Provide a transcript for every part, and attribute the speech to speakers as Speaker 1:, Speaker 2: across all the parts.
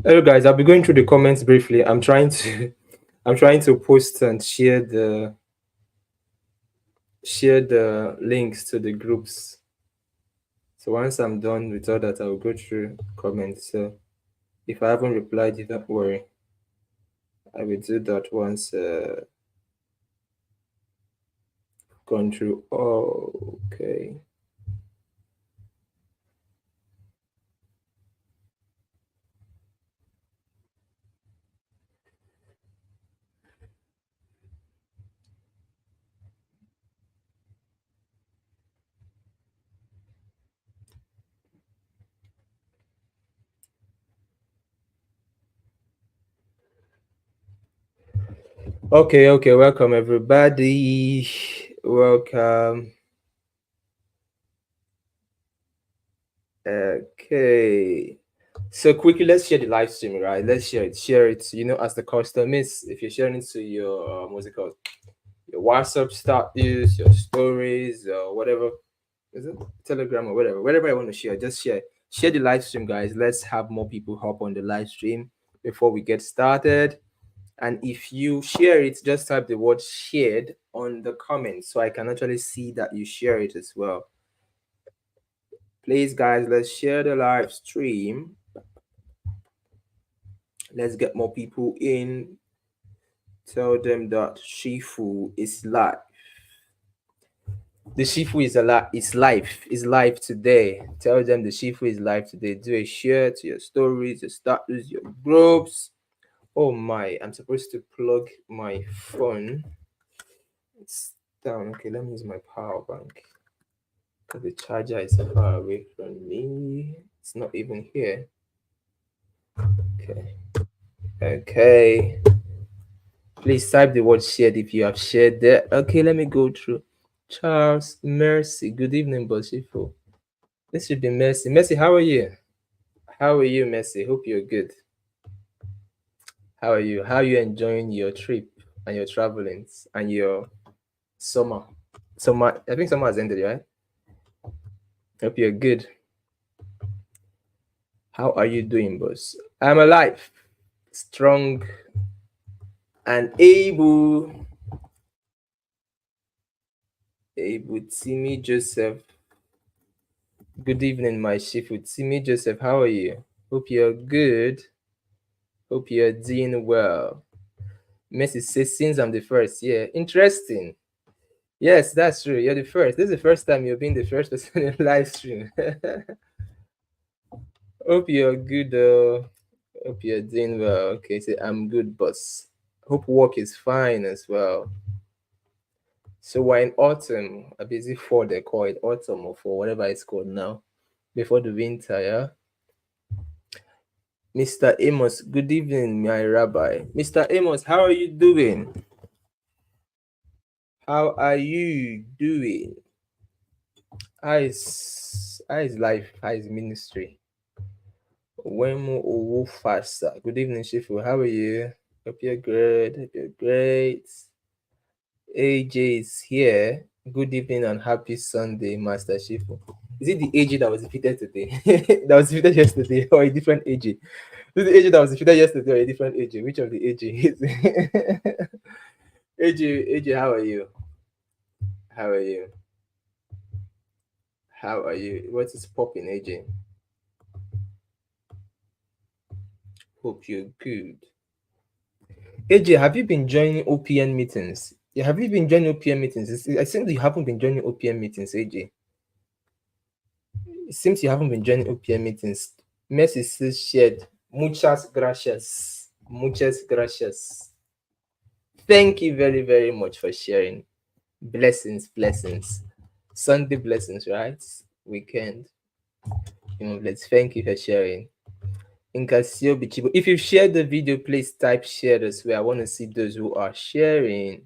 Speaker 1: Hello guys, I'll be going through the comments briefly. I'm trying to I'm trying to post and share the links to the groups. So once I'm done with all that, I'll go through comments. So if I haven't replied, you don't worry. I will do that once gone through. Oh, okay. Okay. Welcome everybody. Welcome. Okay. So quickly, let's share the live stream, right? Let's share it. Share it. As the custom is, if you're sharing it to your what's it called? Your WhatsApp status, your stories, or whatever. Is it Telegram or whatever? Whatever I want to share, just share. Share the live stream, guys. Let's have more people hop on the live stream before we get started. And if you share it, just type the word shared on the comments so I can actually see that you share it as well. Please, guys, let's share the live stream. Let's get more people in. Tell them that Shifu is live. The Shifu is alive. Is live. Is live today. Tell them the Shifu is live today. Do a share to your stories, your status, your groups. Oh my! I'm supposed to plug my phone. It's down. Okay, let me use my power bank because the charger is far away from me. It's not even here. Okay. Okay. Please type the word shared if you have shared that. Okay, let me go through. Charles Mercy. Good evening, Bosifo. This should be Mercy. Mercy, how are you? How are you, Mercy? Hope you're good. How are you? How are you enjoying your trip and your travelings and your summer? Summer, I think summer has ended, right? Hope you're good. How are you doing, boss? I'm alive, strong, and able. Able. Timmy Joseph. Good evening, my Shifu. Timmy Joseph, how are you? Hope you're good. Hope you're doing well. Messi says, since I'm the first. Yeah, interesting. Yes, that's true. You're the first. This is the first time you're being the first person in live stream. Hope you're good. Hope you're doing well. Okay, say I'm good, boss. Hope work is fine as well. So we're in autumn. A busy fall they call it autumn or for whatever it's called now. Before the winter, yeah. Mr. Amos, good evening, my rabbi. Mr. Amos, how are you doing? How are you doing? How is life? How is ministry? Wemo Owofasa. Good evening, Shifu. How are you? Hope you're good. Hope you're great. AJ is here. Good evening and happy Sunday, Master Shifu. Is it the AJ that was defeated today? That was defeated yesterday, or a different AJ? Is it the AJ that was defeated yesterday, or a different AJ? Which of the AJ is it? AJ, how are you? How are you? How are you? What is popping, AJ? Hope you're good. AJ, have you been joining OPN meetings? Yeah, have you been joining OPN meetings? I think you haven't been joining OPN meetings, AJ. It seems you haven't been joining OPN meetings. Messi says shared. Muchas gracias. Muchas gracias. Thank you very, very much for sharing. Blessings, blessings. Sunday blessings, right? Weekend. Let's thank you for sharing. Incasio Bichibo. If you've shared the video, please type share as well. I want to see those who are sharing.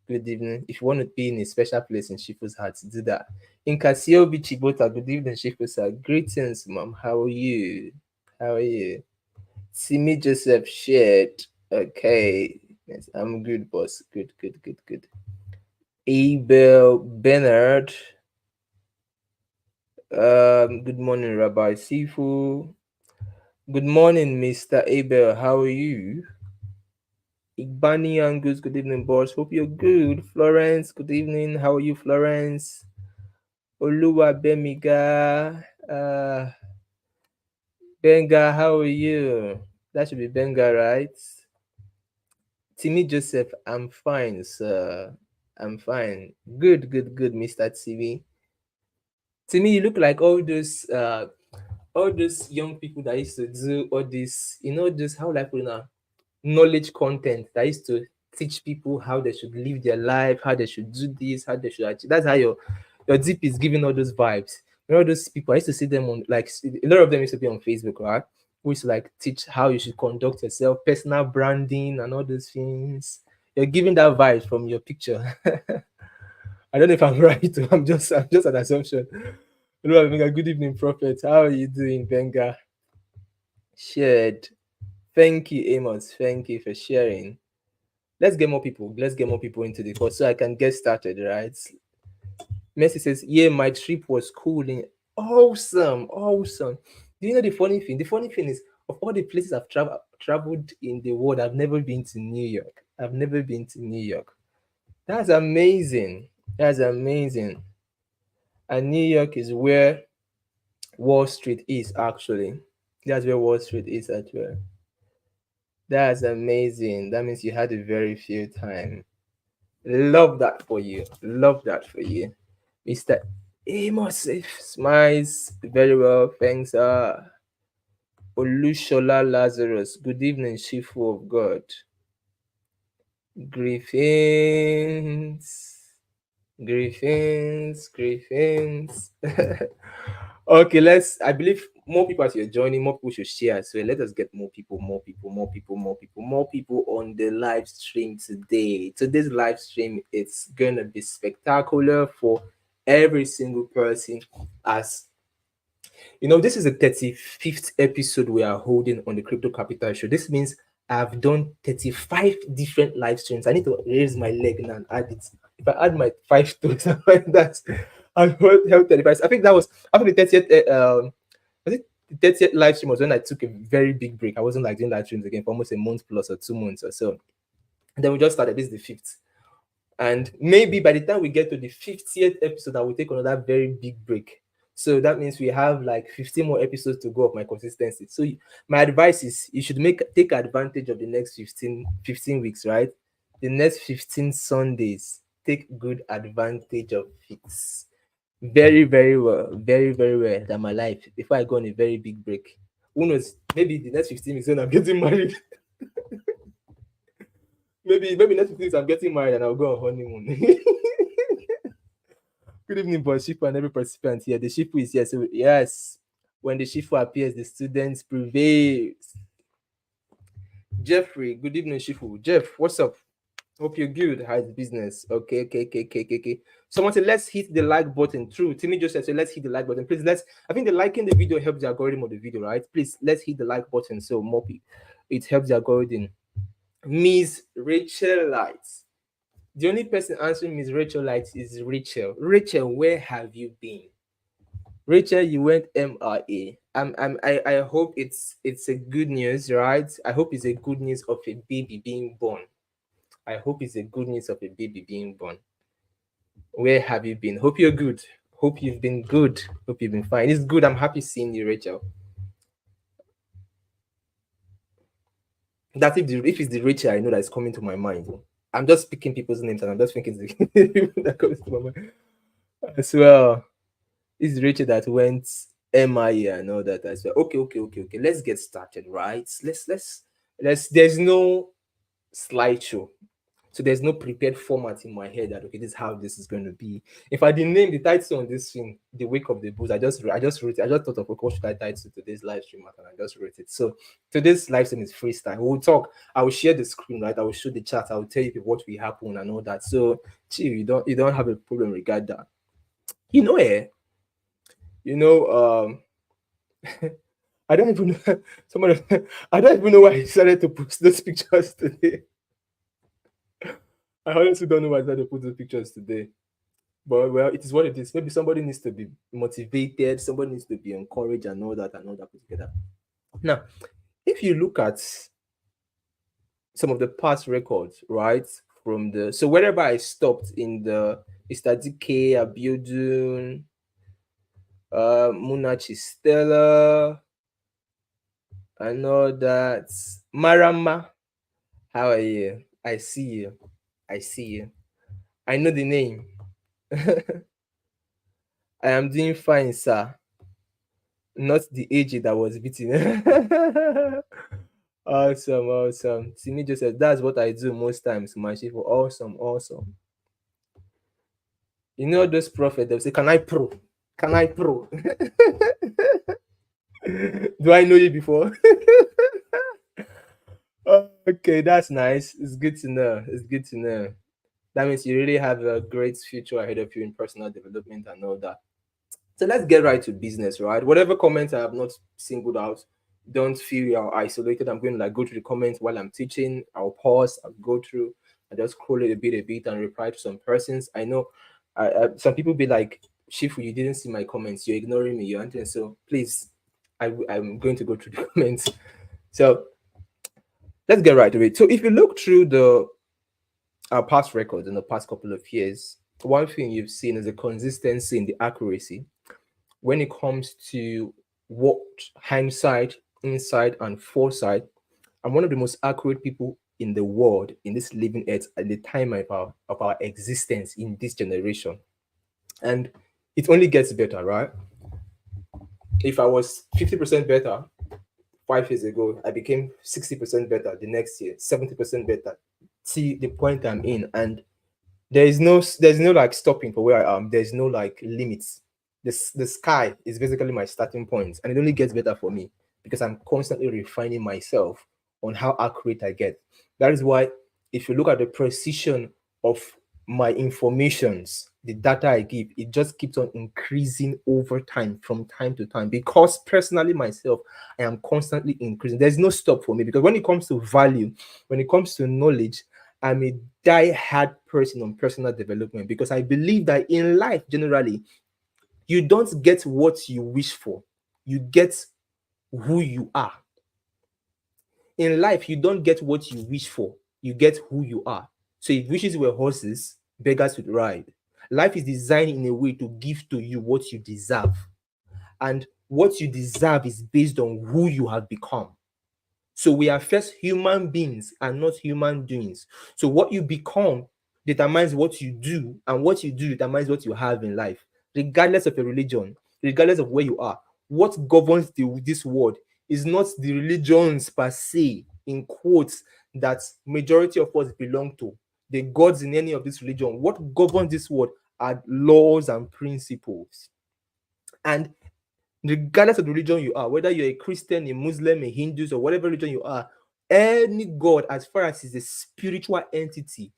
Speaker 1: Good evening. If you want to be in a special place in Shifu's heart, do that. Incasio Bichibota. Good evening, Shifu's heart. Greetings, mom. How are you? How are you? Simi Joseph shared. Okay. Yes, I'm good, boss. Good. Abel Bernard. Good morning, Rabbi Sifu. Good morning, Mr. Abel. How are you? Igbani Angus, good evening, boss. Hope you're good. Florence, good evening. How are you, Florence? Oluwa Bemiga. Benga, how are you? That should be Benga, right? Timmy Joseph, I'm fine, sir. I'm fine. Good, good, good, Mr. Timmy. Timmy, you look like all those young people that used to do all this, just how like put it now, knowledge content that used to teach people how they should live their life, how they should do this, how they should achieve. That's how your DP is giving all those vibes. All those people, I used to see them on like a lot of them used to be on Facebook, right? Who used to like teach how you should conduct yourself, personal branding, and all those things. You're giving that vibe from your picture. I don't know if I'm right. I'm just an assumption. Hello, Benga. Good evening, Prophet. How are you doing, Benga? Shared. Thank you, Amos. Thank you for sharing. Let's get more people. Let's get more people into the course so I can get started, right? Messi says, yeah, my trip was cool and awesome. Awesome. Do you know the funny thing? The funny thing is, of all the places I've traveled in the world, I've never been to New York. I've never been to New York. That's amazing. That's amazing. And New York is where Wall Street is actually. That's where Wall Street is actually. That's amazing. That means you had a very few time. Love that for you. Love that for you. Mr. Amos smiles very well. Thanks, Olushola Lazarus. Good evening, Shifu of God. Griffins. Griffins. Okay, I believe more people as you're joining, more people should share. So let us get more people on the live stream today. Today's live stream, it's gonna be spectacular for every single person. As this is the 35th episode we are holding on the Crypto Capital Show. This means I've done 35 different live streams. I need to raise my leg now and add it. If I add my five toes, that's I've held 35. I think that was after the 30th. Was it the 30th live stream was when I took a very big break. I wasn't like doing live streams again for almost a month plus or 2 months or so. And then we just started. This is the fifth. And maybe by the time we get to the 50th episode, I will take another very big break. So that means we have like 15 more episodes to go of my consistency. So my advice is you should take advantage of the next 15 weeks, right? The next 15 Sundays, take good advantage of it. Very, very well. Very, very well than my life before I go on a very big break. Who knows? Maybe the next 15 weeks when I'm getting married. maybe next 15 weeks I'm getting married and I'll go on honeymoon. Good evening, boss Shifu and every participant here. The Shifu is here. So yes, when the Shifu appears, the students prevail. Jeffrey, good evening, Shifu. Jeff, what's up? Hope you're good. How's business? Okay. Someone said, let's hit the like button. True. Timmy just said, so let's hit the like button. Please, I think the liking the video helps the algorithm of the video, right? Please, let's hit the like button so more people, it helps the algorithm. Miss Rachel Lights. The only person answering Miss Rachel Lights is Rachel. Rachel, where have you been? Rachel, you went MRA. I hope it's a good news, right? I hope it's a good news of a baby being born. I hope it's a good news of a baby being born. Where have you been? Hope you're good. Hope you've been good. Hope you've been fine. It's good. I'm happy seeing you, Rachel. That's if it's the Rachel I know that's coming to my mind. I'm just picking people's names and I'm just thinking the people that comes to my mind as well. It's Rachel that went MIA and all that as well. Okay. Let's get started, right? Let's. There's no slideshow, so there's no prepared format in my head that okay, this is how this is going to be. If I didn't name the title on this thing, "The Wake of the Bulls," I just wrote it. I just thought of okay, what should I title today's live stream and I just wrote it. So today's live stream is freestyle. We'll talk. I will share the screen, right? I will show the chat. I will tell you what will happen and all that. So, you don't have a problem regard that. You know, you know, I don't even know someone. I don't even know why I decided to post those pictures today. I honestly don't know why I decided to put those pictures today. But well, it is what it is. Maybe somebody needs to be motivated, somebody needs to be encouraged and all that put together. Now, if you look at some of the past records, right, from the so wherever I stopped in the Mr. DK, Abiodun, Munachi Stella, I know that Marama. How are you? I see you. I see you. I know the name. I am doing fine, sir. Not the AJ that was beaten. Awesome, awesome. Simi Joseph, that's what I do most times, my chief. Awesome, awesome. You know those prophets, they'll say, can I pro? Can I pro? Do I know you before? Okay, that's nice. It's good to know. It's good to know. That means you really have a great future ahead of you in personal development and all that. So let's get right to business, right? Whatever comments I have not singled out, don't feel you're isolated. I'm going to like go through the comments while I'm teaching. I'll pause, I'll go through, I just scroll it a bit, and reply to some persons. I know some people be like, Shifu, you didn't see my comments. You're ignoring me. You're answering. So please, I'm going to go through the comments. So let's get right to it. So if you look through the our past records in the past couple of years, one thing you've seen is the consistency in the accuracy when it comes to what hindsight, insight, and foresight. I'm one of the most accurate people in the world in this living earth at the time of our existence in this generation. And it only gets better, right? If I was 50% better 5 years ago, I became 60% better the next year, 70% better. See the point I'm in. And there's no like stopping for where I am. There's no like limits. The sky is basically my starting point, and it only gets better for me because I'm constantly refining myself on how accurate I get. That is why if you look at the precision of my informations, the data I give, it just keeps on increasing over time from time to time. Because personally myself, I am constantly increasing. There's no stop for me because when it comes to value, when it comes to knowledge, I'm a die-hard person on personal development because I believe that in life, generally, you don't get what you wish for, you get who you are. In life, you don't get what you wish for, you get who you are. So if wishes were horses, beggars would ride. Life is designed in a way to give to you what you deserve. And what you deserve is based on who you have become. So we are first human beings and not human doings. So what you become determines what you do, and what you do determines what you have in life, regardless of your religion, regardless of where you are. What governs this world is not the religions per se, in quotes, that majority of us belong to, the gods in any of this religion. What governs this world are laws and principles. And regardless of the religion you are, whether you're a Christian, a Muslim, a Hindu, or whatever religion you are, any God, as far as is a spiritual entities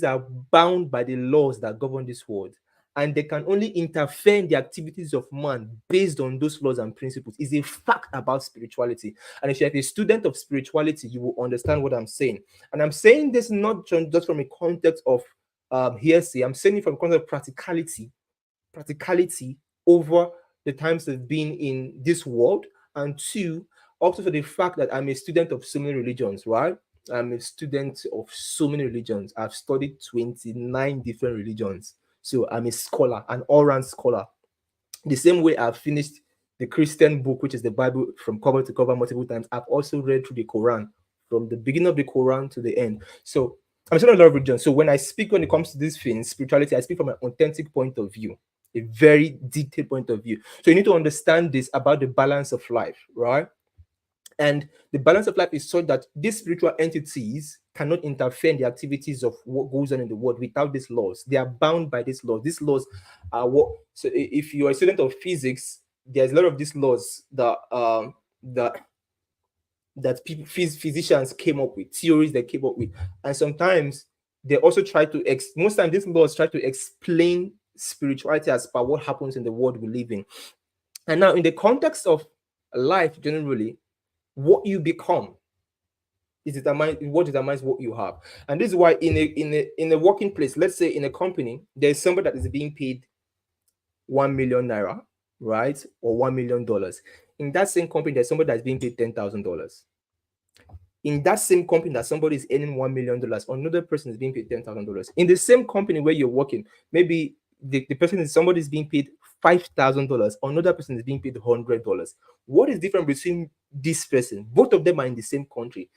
Speaker 1: are bound by the laws that govern this world. And they can only interfere in the activities of man based on those laws and principles. Is a fact about spirituality. And if you're a student of spirituality, you will understand what I'm saying. And I'm saying this not just from a context of hearsay. I'm saying it from a context of practicality over the times of being in this world, and two, also for the fact that I'm a student of so many religions, right? I'm a student of so many religions. I've studied 29 different religions. So I'm a scholar, an all-round scholar. The same way I've finished the Christian book, which is the Bible, from cover to cover multiple times, I've also read through the Quran from the beginning of the Quran to the end. So I'm still a lot of religions. So when I speak, when it comes to these things, spirituality, I speak from an authentic point of view, a very detailed point of view. So you need to understand this about the balance of life, right? And the balance of life is such that these spiritual entities cannot interfere in the activities of what goes on in the world without these laws. They are bound by these laws. These laws are what. So if you are a student of physics, there's a lot of these laws that people, physicians came up with, theories they came up with, and sometimes they also try to most times these laws try to explain spirituality as per what happens in the world we live in. And now, in the context of life generally, what you become is determines what you have. And this is why in a working place, let's say in a company, there's somebody that is being paid 1 million naira, right, or $1 million. In that same company, there's somebody that's being paid $10,000. In that same company that somebody is earning $1 million, another person is being paid $10,000. In the same company where you're working, maybe the person is somebody is being paid $5,000, another person is being paid $100. What is different between this person? Both of them are in the same country,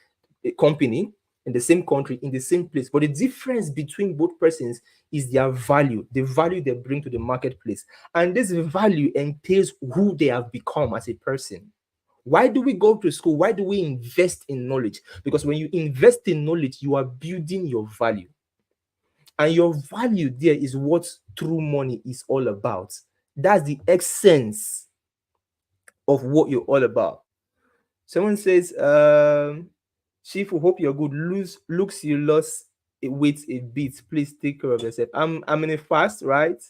Speaker 1: a company, in the same country, in the same place. But the difference between both persons is their value, the value they bring to the marketplace. And this value entails who they have become as a person. Why do we go to school? Why do we invest in knowledge? Because when you invest in knowledge, you are building your value. And your value there is what true money is all about. That's the essence of what you're all about. Someone says, Chief, we hope you're good. Looks you lost weight a bit. Please take care of yourself. I'm in a fast, right?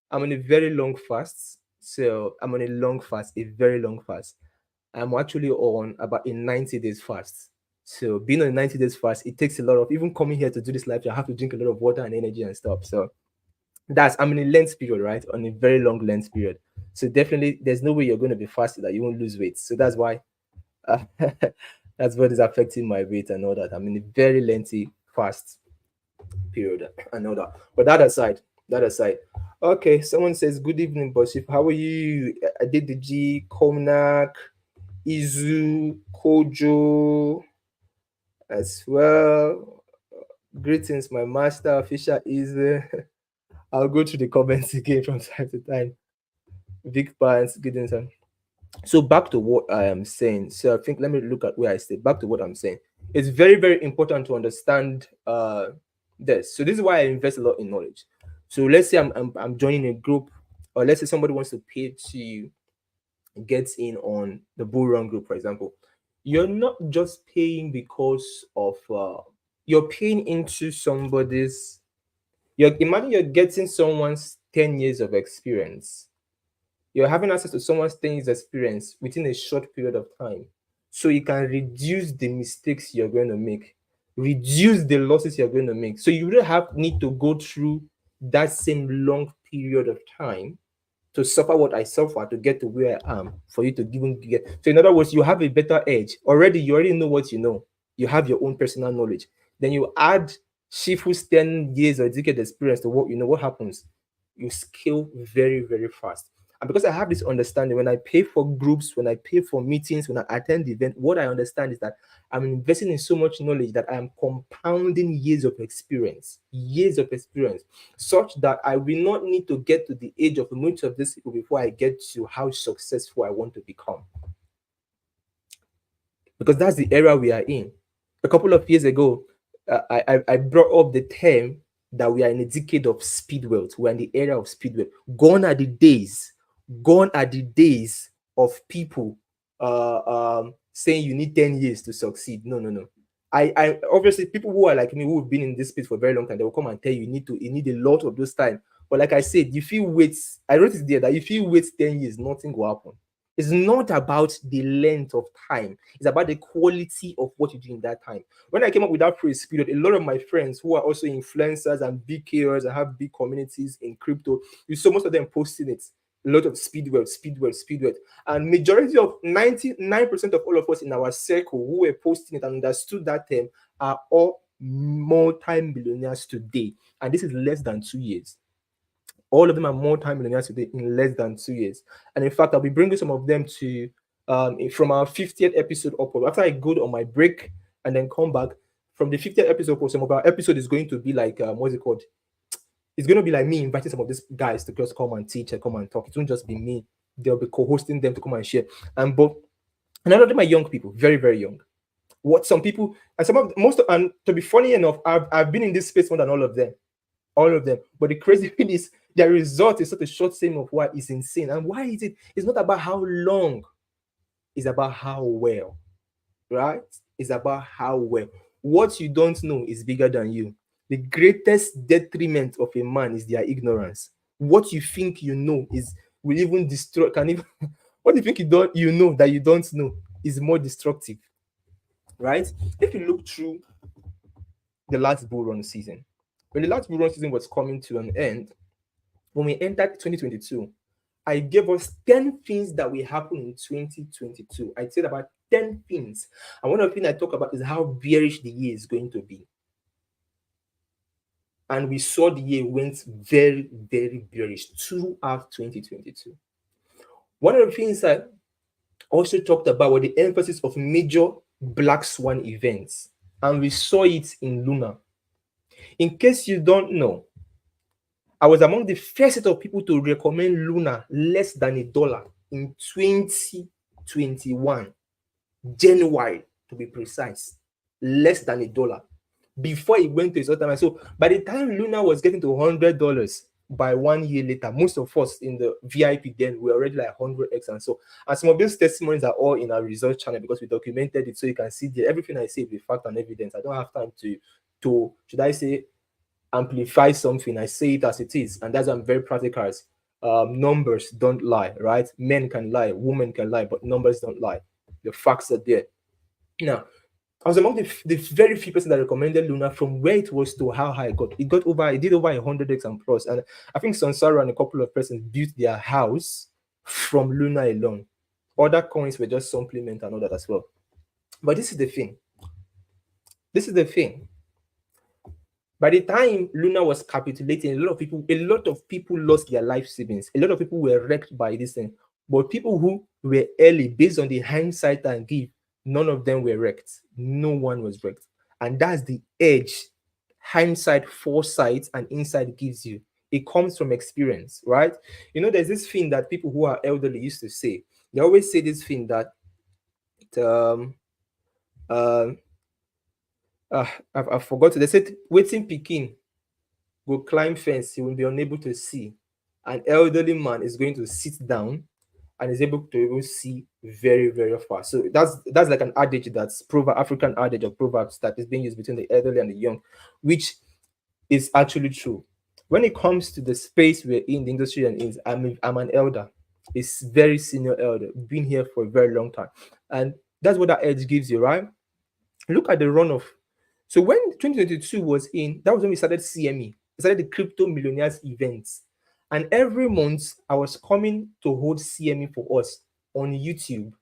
Speaker 1: I'm on a very long fast. So I'm on a long fast, a very long fast. I'm actually on about a 90 days fast. So being on a 90 days fast, it takes a lot of, even coming here to do this live, I have to drink a lot of water and energy and stuff. So I'm in a length period, right? On a very long length period. So definitely there's no way you're going to be fasted that you won't lose weight. So that's why uh, that's what is affecting my weight and all that. I'm in a very lengthy fast period and all that. But that aside. Okay, someone says, good evening, Bossif. How are you? I did the G, Komnak, Izu, Kojo as well. Greetings, my master. Fisher is. I'll go through the comments again from time to time. Vic Pants, greetings. So back to what I am saying. So I think let me look at where I stay. Back to what I'm saying. It's very, very important to understand this. So this is why I invest a lot in knowledge. So let's say I'm joining a group, or let's say somebody wants to pay to get in on the bull run group, for example. You're not just paying because of you're paying into somebody's. You're imagine you're getting someone's 10 years of experience. You're having access to someone's 10 years experience within a short period of time. So you can reduce the mistakes you're going to make, reduce the losses you're going to make. So you really have need to go through that same long period of time to suffer what I suffer to get to where I am for you to even get. So in other words, you have a better edge. Already, you already know what you know. You have your own personal knowledge. Then you add Shifu's 10 years or decade experience to what you know. What happens? You scale very, very fast. And because I have this understanding, when I pay for groups, when I pay for meetings, when I attend the event, what I understand is that I'm investing in so much knowledge that I am compounding years of experience, such that I will not need to get to the age of most of these people before I get to how successful I want to become. Because that's the era we are in. A couple of years ago, I brought up the term that we are in a decade of speed wealth. We're in the era of speed wealth. Gone are the days of people saying you need 10 years to succeed. No, no, no. I obviously people who are like me who have been in this space for a very long time, they will come and tell you you need a lot of those time. But like I said, if you wait, I wrote it there that if you wait 10 years, nothing will happen. It's not about the length of time, it's about the quality of what you do in that time. When I came up with that phrase period, a lot of my friends who are also influencers and big KOs and have big communities in crypto, you saw most of them posting it. A lot of speed wealth, speed wealth, speed wealth. And majority of 99% of all of us in our circle who were posting it and understood that term are all multi-millionaires today. And this is less than 2 years. All of them are multi-millionaires today in less than 2 years. And in fact, I'll be bringing some of them to from our 50th episode upward. After I go on my break and then come back from the 50th episode upward, some of our episode is going to be like what's it called? It's going to be like me inviting some of these guys to just come and teach and come and talk. It won't just be me. They'll be co-hosting them to come and share. And a lot of them are young people, very, very young. What some people and some of most of, and to be funny enough, I've been in this space more than all of them. All of them. But the crazy thing is their result is such a short saying of why it's insane. And why is it? It's not about how long, it's about how well. Right? It's about how well. What you don't know is bigger than you. The greatest detriment of a man is their ignorance. What you think you know is will even destroy can even what you think you know that you don't know is more destructive. Right? If you look through the last bull run season, when the last bull run season was coming to an end, when we entered 2022, I gave us 10 things that will happen in 2022. I said about 10 things. And one of the things I talk about is how bearish the year is going to be. And we saw the year went very, very bearish throughout 2022. One of the things I also talked about was the emphasis of major black swan events. And we saw it in Luna. In case you don't know, I was among the first set of people to recommend Luna less than $1 in 2021, January to be precise, less than $1 before it went to its all-time. So by the time Luna was getting to $100 by 1 year later, most of us in the VIP then were already like 100x and so. And some of those testimonies are all in our results channel because we documented it, so you can see there everything I say with fact and evidence. I don't have time to should I say amplify something. I say it as it is, and that's why I'm very practical. Numbers don't lie, right? Men can lie, women can lie, but numbers don't lie. The facts are there. Now, I was among the very few person that recommended Luna from where it was to how high it got. It did over 100x and plus. And I think Sansara and a couple of persons built their house from Luna alone. Other coins were just supplement and all that as well. But this is the thing. This is the thing. By the time Luna was capitulating, a lot of people lost their life savings. A lot of people were wrecked by this thing. But people who were early, based on the hindsight and give, none of them were wrecked. No one was wrecked. And that's the edge hindsight, foresight, and insight gives you. It comes from experience, right? There's this thing that people who are elderly used to say. They always say this thing that um uh, I forgot. They said waiting Peking will climb fence, he will be unable to see. An elderly man is going to sit down and is able to see very, very far. So that's like an adage that's African adage or proverbs that is being used between the elderly and the young, which is actually true. When it comes to the space we're in, the industry and in, I'm an elder. It's very senior elder, been here for a very long time. And that's what that edge gives you, right? Look at the runoff. So when 2022 was in, that was when we started CME. We started the Crypto Millionaires events. And every month I was coming to hold CME for us on YouTube.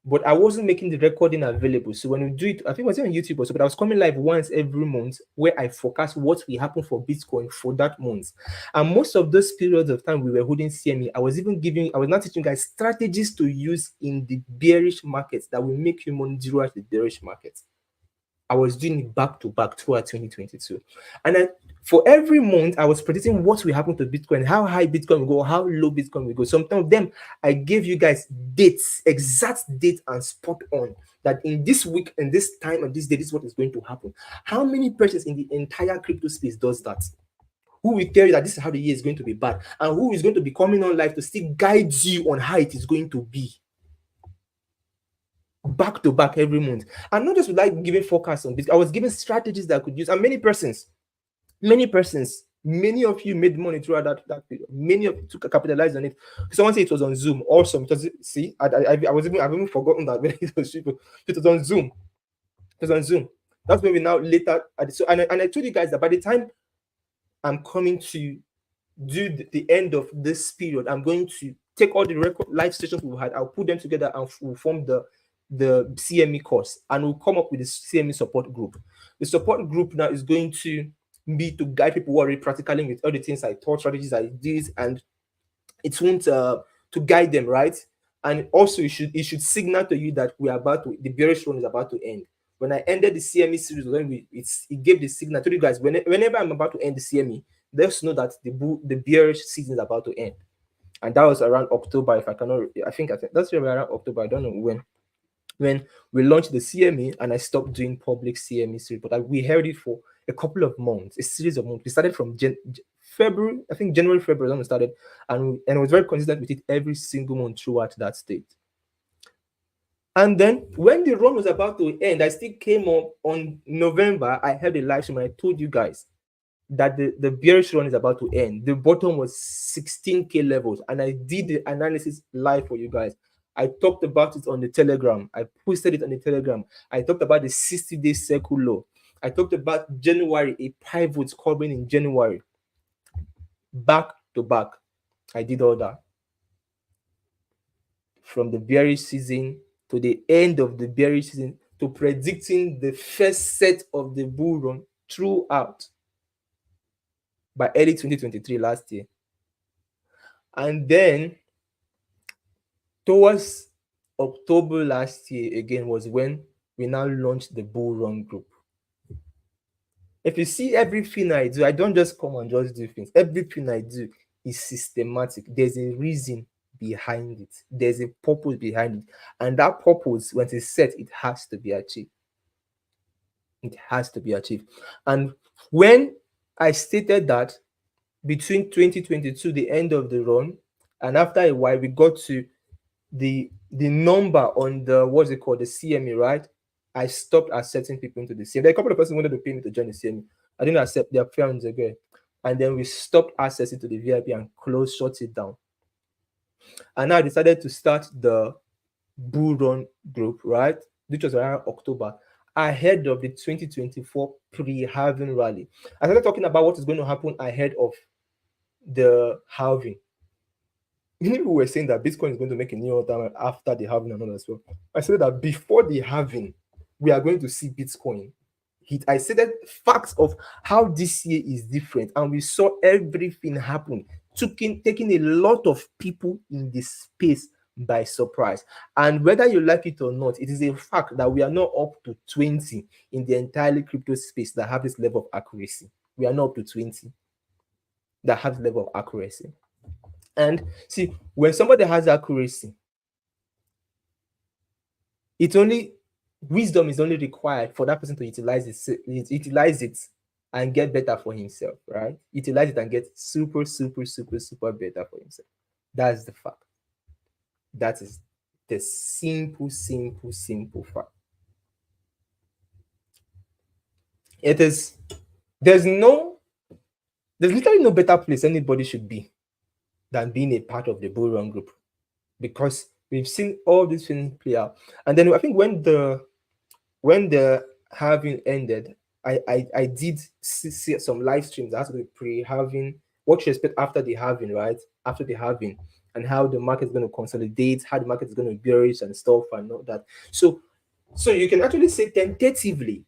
Speaker 1: But I wasn't making the recording available. So when we do it, I think it was on YouTube also, but I was coming live once every month where I forecast what will happen for Bitcoin for that month. And most of those periods of time we were holding CME, I was not teaching guys strategies to use in the bearish markets that will make you money zero at the bearish markets. I was doing it back to back throughout 2022. And for every month, I was predicting what will happen to Bitcoin, how high Bitcoin will go, how low Bitcoin will go. Some of them, I gave you guys dates, exact date and spot on that in this week and this time and this day, this is what is going to happen. How many persons in the entire crypto space does that? Who will tell you that this is how the year is going to be bad? And who is going to be coming on live to still guide you on how it is going to be? Back to back every month, and not just like giving forecasts on this. I was giving strategies that I could use, and many many of you made money throughout that period. Many of you took capitalized on it. Someone said it was on Zoom. Awesome. I've even forgotten that when it was on Zoom. It was on Zoom. That's when we now later. So and I told you guys that by the time I'm coming to do the end of this period, I'm going to take all the record live sessions we've had. I'll put them together and we'll form the CME course, and we'll come up with the CME support group. The support group now is going to be to guide people who are really practically with all the things I taught, strategies I did, and it won't to guide them, right? And also it should signal to you that the bearish run is about to end. When I ended the CME series, when it gave the signal to you guys. Whenever I'm about to end the CME, let's know that the bearish season is about to end. And that was around October, if I cannot. I think that's around October. I don't know when we launched the CME, and I stopped doing public CME series, but we held it for a couple of months, a series of months. We started from February, I think January, February when we started, and I was very consistent with it every single month throughout that state. And then when the run was about to end, I still came up on November. I held a live stream and I told you guys that the bearish run is about to end. The bottom was 16K levels, and I did the analysis live for you guys. I talked about it on the Telegram. I posted it on the Telegram. I talked about the 60-day circle low. I talked about January, a pivot coming in January. Back to back. I did all that. from the bearish season to the end of the bearish season to predicting the first set of the bull run throughout by early 2023 last year. And then towards October last year again was when we now launched the bull run group. If you see everything I do, I don't just come and just do things. Everything I do is systematic. There's a reason behind it. There's a purpose behind it. And that purpose, when it's set, it has to be achieved. It has to be achieved. And when I stated that between 2022, the end of the run, and after a while, we got to the number on the what's it called, the CME, right? I stopped accepting people into the CME. There are a couple of persons wanted to pay me to join the CME. I didn't accept their friends again. And then we stopped accessing to the VIP and closed, shut it down. And I decided to start the Bull Run group, right? Which was around October, ahead of the 2024 pre-halving rally. I started talking about what is going to happen ahead of the halving. Many people were saying that Bitcoin is going to make a new all-time after the halving and all as well. I said that before the halving, we are going to see Bitcoin hit. I said that facts of how this year is different, and we saw everything happen, taking a lot of people in this space by surprise. And whether you like it or not, it is a fact that we are not up to 20 in the entirely crypto space that have this level of accuracy. We are not up to 20 that have this level of accuracy. And see, when somebody has accuracy, it's only wisdom is only required for that person to utilize it and get better for himself, right? Utilize it and get super better for himself. That's the fact. That is the simple fact. It is there's literally no better place anybody should be than being a part of the Bull Run group, because we've seen all these things play out. And then I think when the halving ended, I did see some live streams that has to be pre-halving, what you expect after the halving, right? After the halving, and how the market is going to consolidate, how the market is going to be bearish and stuff and all that. So you can actually say tentatively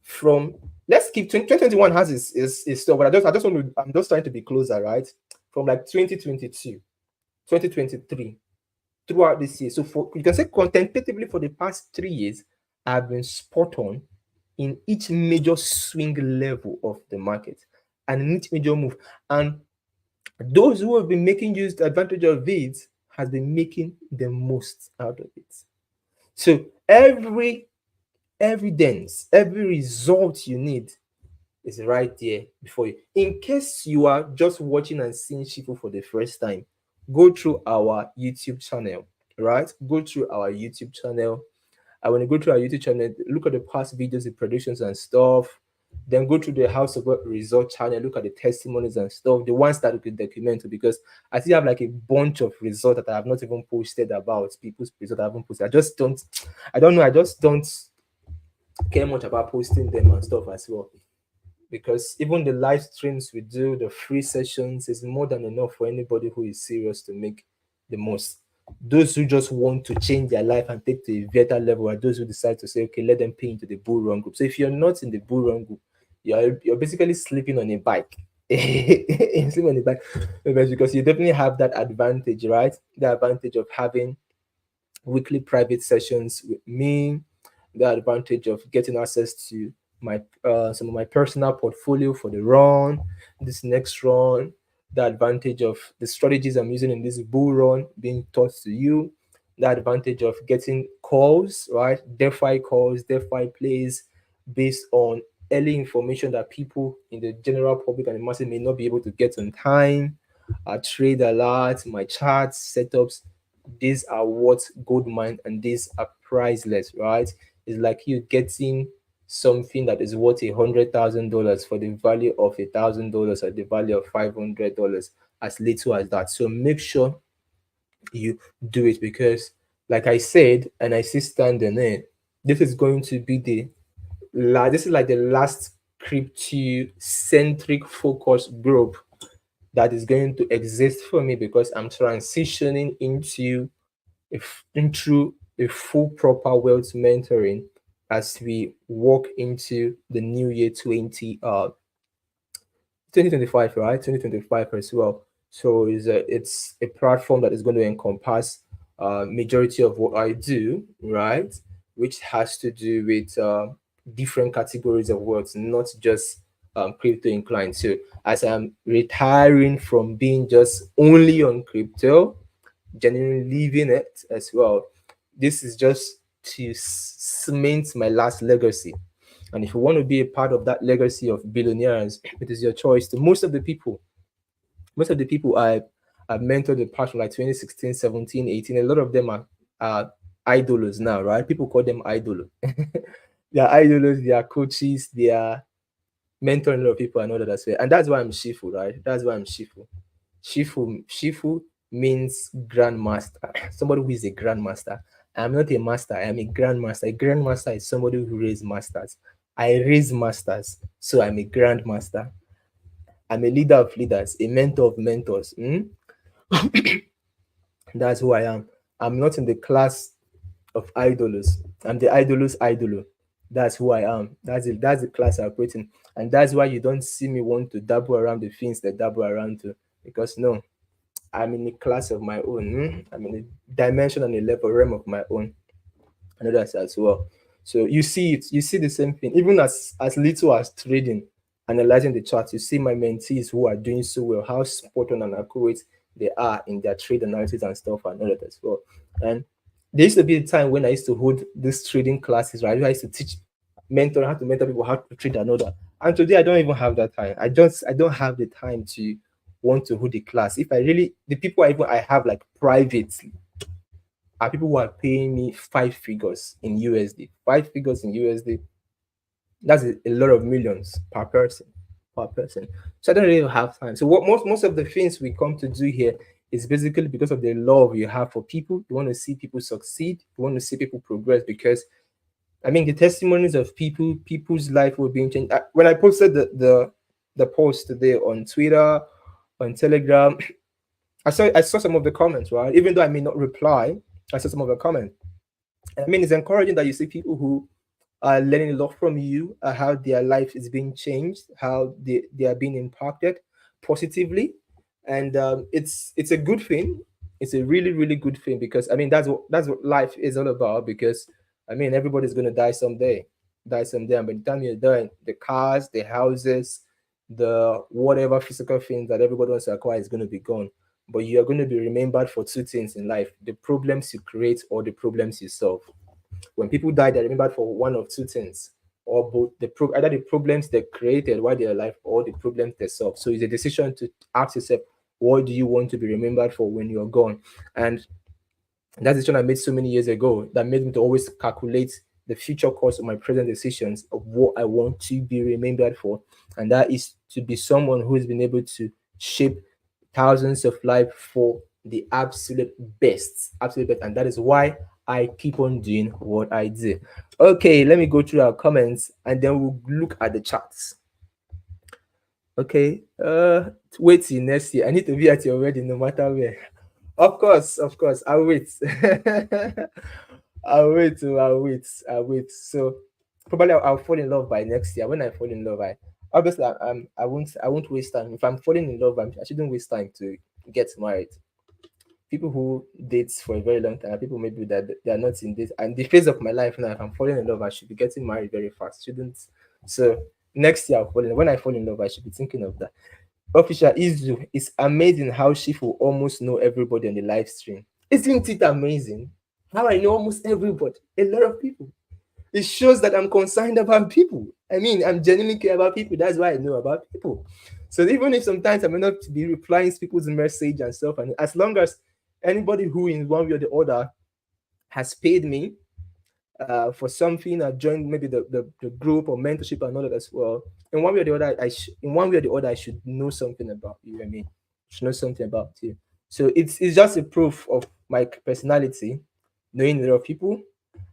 Speaker 1: from, let's keep 2021 has its stuff, but I'm just trying to be closer, right? From like 2022, 2023, throughout this year. So you can say tentatively for the past 3 years, I've been spot on in each major swing level of the market and in each major move. And those who have been making use advantage of it has been making the most out of it. So every evidence, every result you need is right there before you. In case you are just watching and seeing Shifu for the first time, go through our YouTube channel, right? Go through our YouTube channel. And when you go through our YouTube channel, look at the past videos, the predictions and stuff. Then go to the House of God result channel, look at the testimonies and stuff, the ones that we could document, because I still have like a bunch of results that I have not even posted about people's results I haven't posted. I don't know, I just don't care much about posting them and stuff as well. Because even the live streams we do, the free sessions, is more than enough for anybody who is serious to make the most. Those who just want to change their life and take to a better level are those who decide to say, okay, let them pay into the Bull Run group. So if you're not in the Bull Run group, you're basically sleeping on a bike. You're sleeping on a bike because you definitely have that advantage, right? The advantage of having weekly private sessions with me, the advantage of getting access to my some of my personal portfolio for the run, this next run, the advantage of the strategies I'm using in this bull run being taught to you, the advantage of getting calls, right? DeFi calls, DeFi plays based on early information that people in the general public and the masses may not be able to get on time. Trade alerts, my charts, setups, these are what gold mine, and these are priceless, right? It's like you getting something that is worth $100,000 for the value of $1,000 or the value of $500, as little as that. So make sure you do it, because like I said, and I still stand on it, this is going to be this is like the last crypto centric focus group that is going to exist for me, because I'm transitioning into if through a full proper wealth mentoring as we walk into the new year 2025, right? 2025 as well. So it's a platform that is going to encompass majority of what I do, right? Which has to do with different categories of wealth, not just crypto inclined. So as I'm retiring from being just only on crypto, genuinely leaving it as well. This is just to cement my last legacy. And if you want to be a part of that legacy of billionaires, it is your choice. To most of the people I've mentored the past from like 2016, 17, 18, a lot of them are idols now, right? People call them idols. They are idols, they are coaches, they are mentoring a lot of people and all that as well. And that's why I'm Shifu, right? That's why I'm Shifu. Shifu means grandmaster. Somebody who is a grandmaster. I'm not a master, I am a grandmaster. A grandmaster is somebody who raised masters. I raise masters, so I'm a grandmaster. I'm a leader of leaders, a mentor of mentors. That's who I am. I'm not in the class of idols. I'm the idol's idol. That's who I am. That's the class I operate in. And that's why you don't see me want to dabble around the things that dabble around to. Because no, I'm in a class of my own. I'm in a dimension and a level realm of my own. I know that as well. So you see it, you see the same thing. Even as little as trading, analyzing the charts, you see my mentees who are doing so well, how spot on and accurate they are in their trade analysis and stuff and all that as well. And there used to be a time when I used to hold these trading classes, right? I used to teach mentor how to mentor people how to trade and all that. And today I don't even have that time. I don't have the time to want to hold the class. If I really the people I have like privately are people who are paying me five figures in USD. Five figures in USD. That's a lot of millions per person. Per person. So I don't really have time. So what most of the things we come to do here is basically because of the love you have for people. You want to see people succeed. You want to see people progress because I mean the testimonies of people's life will be changed. When I posted the post today on Twitter, on Telegram, I saw some of the comments, right? Even though I may not reply, I saw some of the comments. I mean, it's encouraging that you see people who are learning a lot from you, how their life is being changed, how they are being impacted positively, and it's a good thing. It's a really really good thing because I mean that's what life is all about. Because I mean everybody's gonna die someday, and by the time you're done, the cars, the houses, the whatever physical things that everybody wants to acquire is gonna be gone. But you are going to be remembered for two things in life: the problems you create or the problems you solve. When people die, they're remembered for one of two things, or both either the problems they created while they're alive or the problems they solved. So it's a decision to ask yourself, what do you want to be remembered for when you're gone? And that decision I made so many years ago that made me to always calculate the future cost of my present decisions of what I want to be remembered for. And that is to be someone who has been able to shape thousands of lives for the absolute best. Absolute best. And that is why I keep on doing what I do. Okay, let me go through our comments and then we'll look at the charts. Okay. Wait till next year. I need to be at your wedding no matter where. Of course. I'll wait. I'll wait. I'll wait. So probably I'll fall in love by next year. When I fall in love, I obviously I won't waste time. If I'm falling in love, I shouldn't waste time to get married. People who date for a very long time, people maybe that they are not in this and the phase of my life now. If I'm falling in love, I should be getting married very fast. Shouldn't so next year I'll fall in when I fall in love, I should be thinking of that. Official Izu, it's amazing how Shifu almost know everybody on the live stream. Isn't it amazing? How I know almost everybody, a lot of people. It shows that I'm concerned about people. I mean, I'm genuinely care about people. That's why I know about people. So even if sometimes I may not be replying to people's message and stuff, and as long as anybody who in one way or the other has paid me for something, I joined maybe the group or mentorship and all that as well. In one way or the other, in one way or the other, I should know something about you. I mean, should know something about you. So it's just a proof of my personality, knowing a lot of people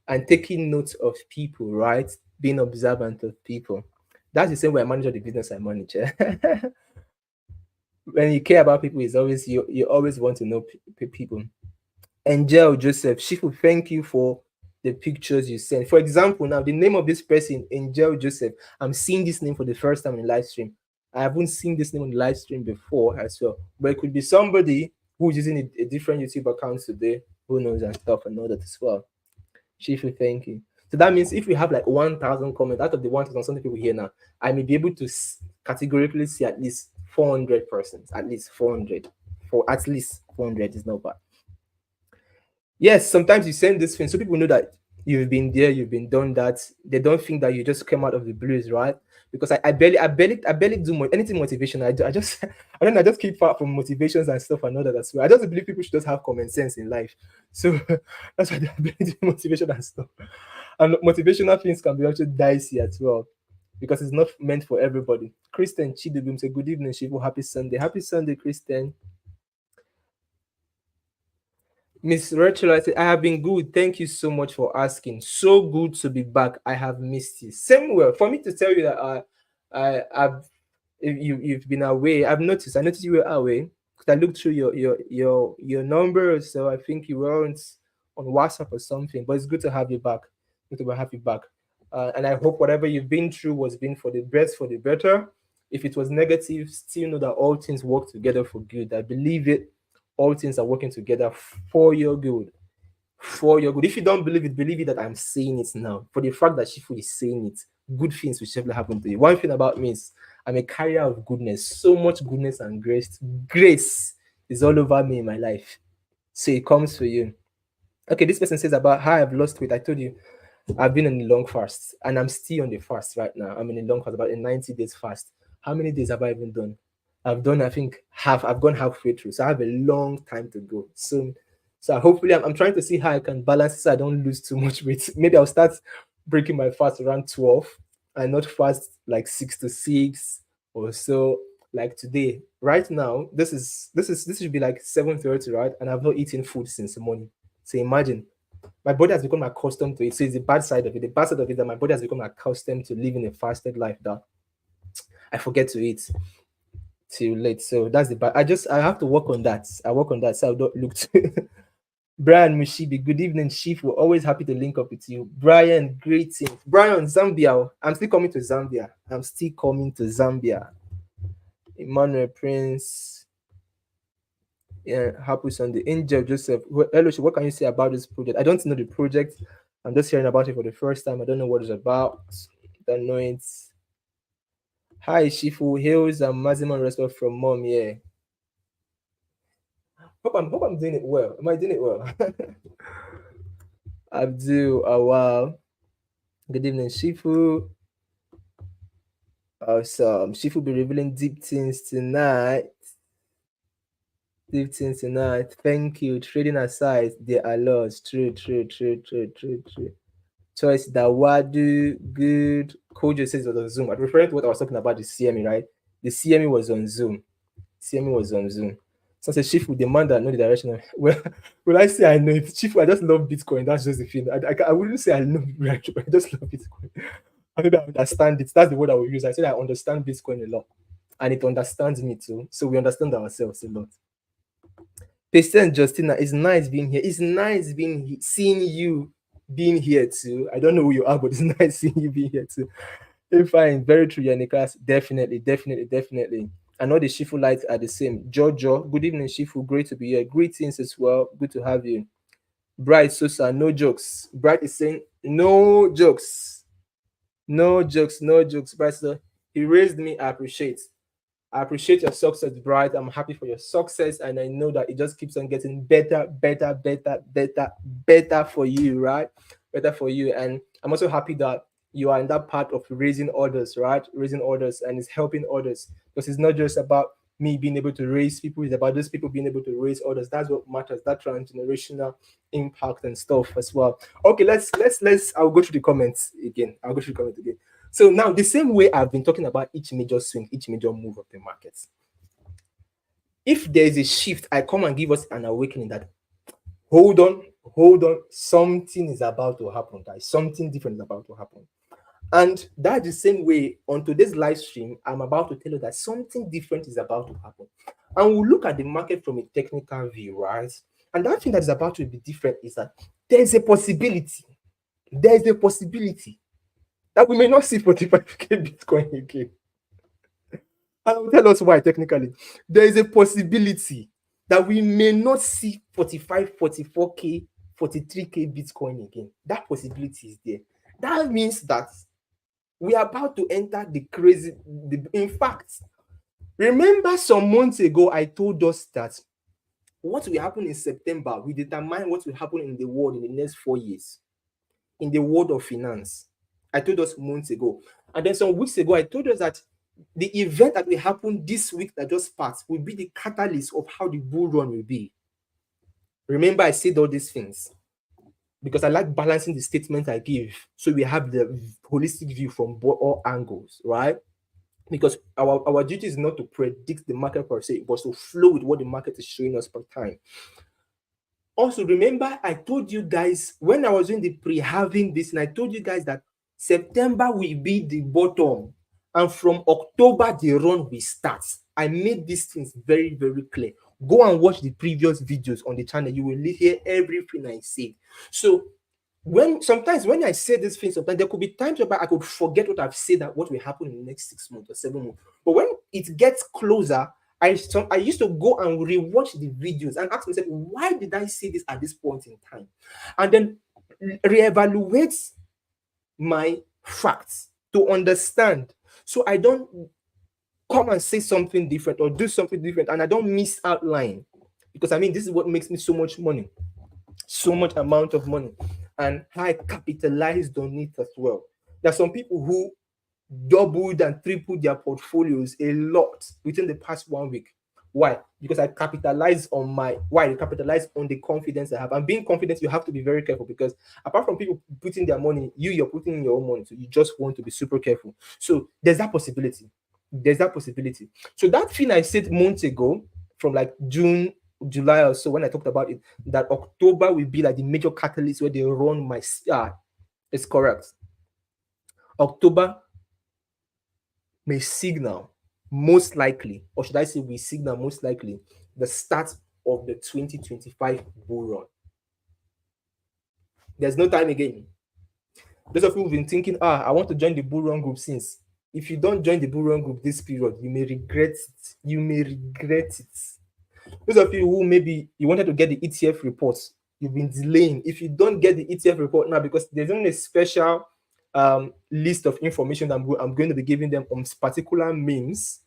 Speaker 1: and taking note of people, right? Being observant of people. That's the same way I manage the business I manage. When you care about people, it's always you always want to know people. Angel Joseph, Shifu, thank you for the pictures you sent. For example, now the name of this person, Angel Joseph, I'm seeing this name for the first time in live stream. I haven't seen this name on the live stream before as well. But it could be somebody who's using a different YouTube account today, who knows and stuff and all that as well. Shifu, thank you. So that means if we have like 1,000 comments out of the 1,000 something people here now, I may be able to categorically see at least 400 persons, at least 400. For at least 400 is not bad. Yes, sometimes you send this thing so people know that you've been there, you've been done that. They don't think that you just came out of the blues, right? Because I barely do anything motivation. I just I just keep far from motivations and stuff and all that as well. I just believe people should just have common sense in life. So that's why I barely do motivation and stuff. And motivational things can be actually dicey as well because it's not meant for everybody. Kristen Chidubim say good evening, Shivu. Happy Sunday. Happy Sunday, Kristen. Miss Rachel, I said, I have been good. Thank you so much for asking. So good to be back. I have missed you. Same way, for me to tell you that I've you've been away. I've noticed. I noticed you were away because I looked through your number. So I think you weren't on WhatsApp or something. But it's good to have you back. Good to have you back. And I hope whatever you've been through was been for the best, for the better. If it was negative, still know that all things work together for good. I believe it. All things are working together for your good. For your good. If you don't believe it that I'm saying it now. For the fact that Shifu is saying it, good things will surely happen to you. One thing about me is I'm a carrier of goodness. So much goodness and grace. Grace is all over me in my life. So it comes for you. Okay, this person says about how I've lost weight. I told you I've been in a long fast and I'm still on the fast right now. I'm in a long fast, about a 90 days fast. How many days have I even done? I've done, I think, I've gone halfway through. So I have a long time to go. So hopefully I'm trying to see how I can balance so I don't lose too much weight. Maybe I'll start breaking my fast around 12 and not fast like 6 to 6 or so like today. Right now, this should be like 7:30, right? And I've not eaten food since the morning. So imagine my body has become accustomed to it. So it's the bad side of it. The bad side of it is that my body has become accustomed to living a fasted life that I forget to eat till late. So that's the bad. I have to work on that. I work on that so I don't look too Brian Mushibi, good evening, Chief. We're always happy to link up with you. Brian, greetings. Brian, Zambia. I'm still coming to Zambia. Emmanuel Prince. Yeah, happy Sunday. Angel Joseph. Hello, what can you say about this project? I don't know the project. I'm just hearing about it for the first time. I don't know what it's about. Don't know it. Hi, Shifu. Hails and maximum respect from mom. Yeah. Hope I'm doing it well. Am I doing it well? Abdul, wow. Good evening, Shifu. Awesome. Shifu will be revealing deep things tonight. Thank you. Trading aside, there are laws. True. Choice that Wadu, good. Kojo says it was on Zoom. I'm referring to what I was talking about, the CME, right? The CME was on Zoom. So I said, Shifu, the man that know the direction of, well, will I say I know it? Shifu, I just love Bitcoin. That's just the thing. I wouldn't say I know it, but I just love Bitcoin. I maybe I understand it. That's the word I will use. I said I understand Bitcoin a lot. And it understands me too. So we understand ourselves a lot. Patient Justina, it's nice being here. It's nice seeing you being here too. I don't know who you are, but it's nice seeing you being here too. Fine, very true, Yannickas. Definitely. I know the Shifu lights are the same. Jojo, good evening, Shifu. Great to be here. Greetings as well. Good to have you. Bright Sosa, no jokes. Bright is saying no jokes. Bright Sosa, he raised me. I appreciate your success, Bright. I'm happy for your success, and I know that it just keeps on getting better for you, right? Better for you. And I'm also happy that you are in that part of raising others, right? Raising others, and it's helping others, because it's not just about me being able to raise people, it's about those people being able to raise others. That's what matters, that transgenerational impact and stuff as well. Okay, let's I'll go through the comments again. So now, the same way I've been talking about each major swing, each major move of the markets, if there is a shift, I come and give us an awakening that hold on, something is about to happen, guys. Something different is about to happen. And that's the same way on today's live stream, I'm about to tell you that something different is about to happen. And we'll look at the market from a technical view, right? And that thing that is about to be different is that there's a possibility, there's a possibility that we may not see 45k Bitcoin again. And I'll tell us why technically. There is a possibility that we may not see 45, 44k, 43k Bitcoin again. That possibility is there. That means that we are about to enter the crazy. In fact, remember some months ago, I told us that what will happen in September will determine what will happen in the world in the next 4 years, in the world of finance. I told us months ago. And then some weeks ago, I told us that the event that will happen this week that just passed will be the catalyst of how the bull run will be. Remember, I said all these things because I like balancing the statement I give so we have the holistic view from all angles, right? Because our duty is not to predict the market per se, but to flow with what the market is showing us per time. Also, remember, I told you guys when I was doing the pre-halving this, and I told you guys that September will be the bottom, and from October the run will start. I made these things very, very clear. Go and watch the previous videos on the channel. You will hear everything I say. So sometimes when I say these things, sometimes there could be times where I could forget what I've said, that what will happen in the next 6 months or 7 months. But when it gets closer, I used to go and rewatch the videos and ask myself, why did I say this at this point in time? And then reevaluate my facts to understand. So I don't come and say something different or do something different and I don't miss outline. Because I mean, this is what makes me so much money, so much amount of money. And I capitalized on it as well. There are some people who doubled and tripled their portfolios a lot within the past 1 week. Why? Because I capitalize on I capitalize on the confidence I have. And being confident, you have to be very careful because apart from people putting their money, you're putting in your own money. So you just want to be super careful. So there's that possibility. There's that possibility. So that thing I said months ago, from like June, July or so, when I talked about it, that October will be like the major catalyst where they run my it's correct. October may signal most likely, or should I say we signal most likely, the start of the 2025 bull run. There's no time again. Those of you who've been thinking, I want to join the bull run group since. If you don't join the bull run group this period, you may regret it. You may regret it. Those of you who maybe you wanted to get the ETF reports, you've been delaying. If you don't get the ETF report now, because there's only a special list of information that I'm going to be giving them on particular memes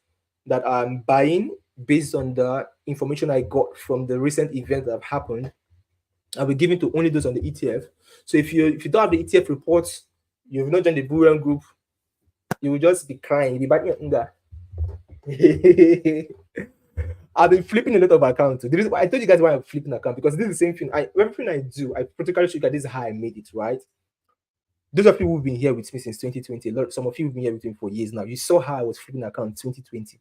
Speaker 1: that I'm buying based on the information I got from the recent events that have happened. I'll be giving to only those on the ETF. So if you don't have the ETF reports, you've not joined the bull run group, you will just be crying. You'll be biting your finger. I've been flipping a lot of accounts. The reason why I told you guys why I'm flipping account, because this is the same thing. Everything I do, I practically show you guys this is how I made it, right? Those of you who've been here with me since 2020, some of you have been here with me for years now. You saw how I was flipping account 2020.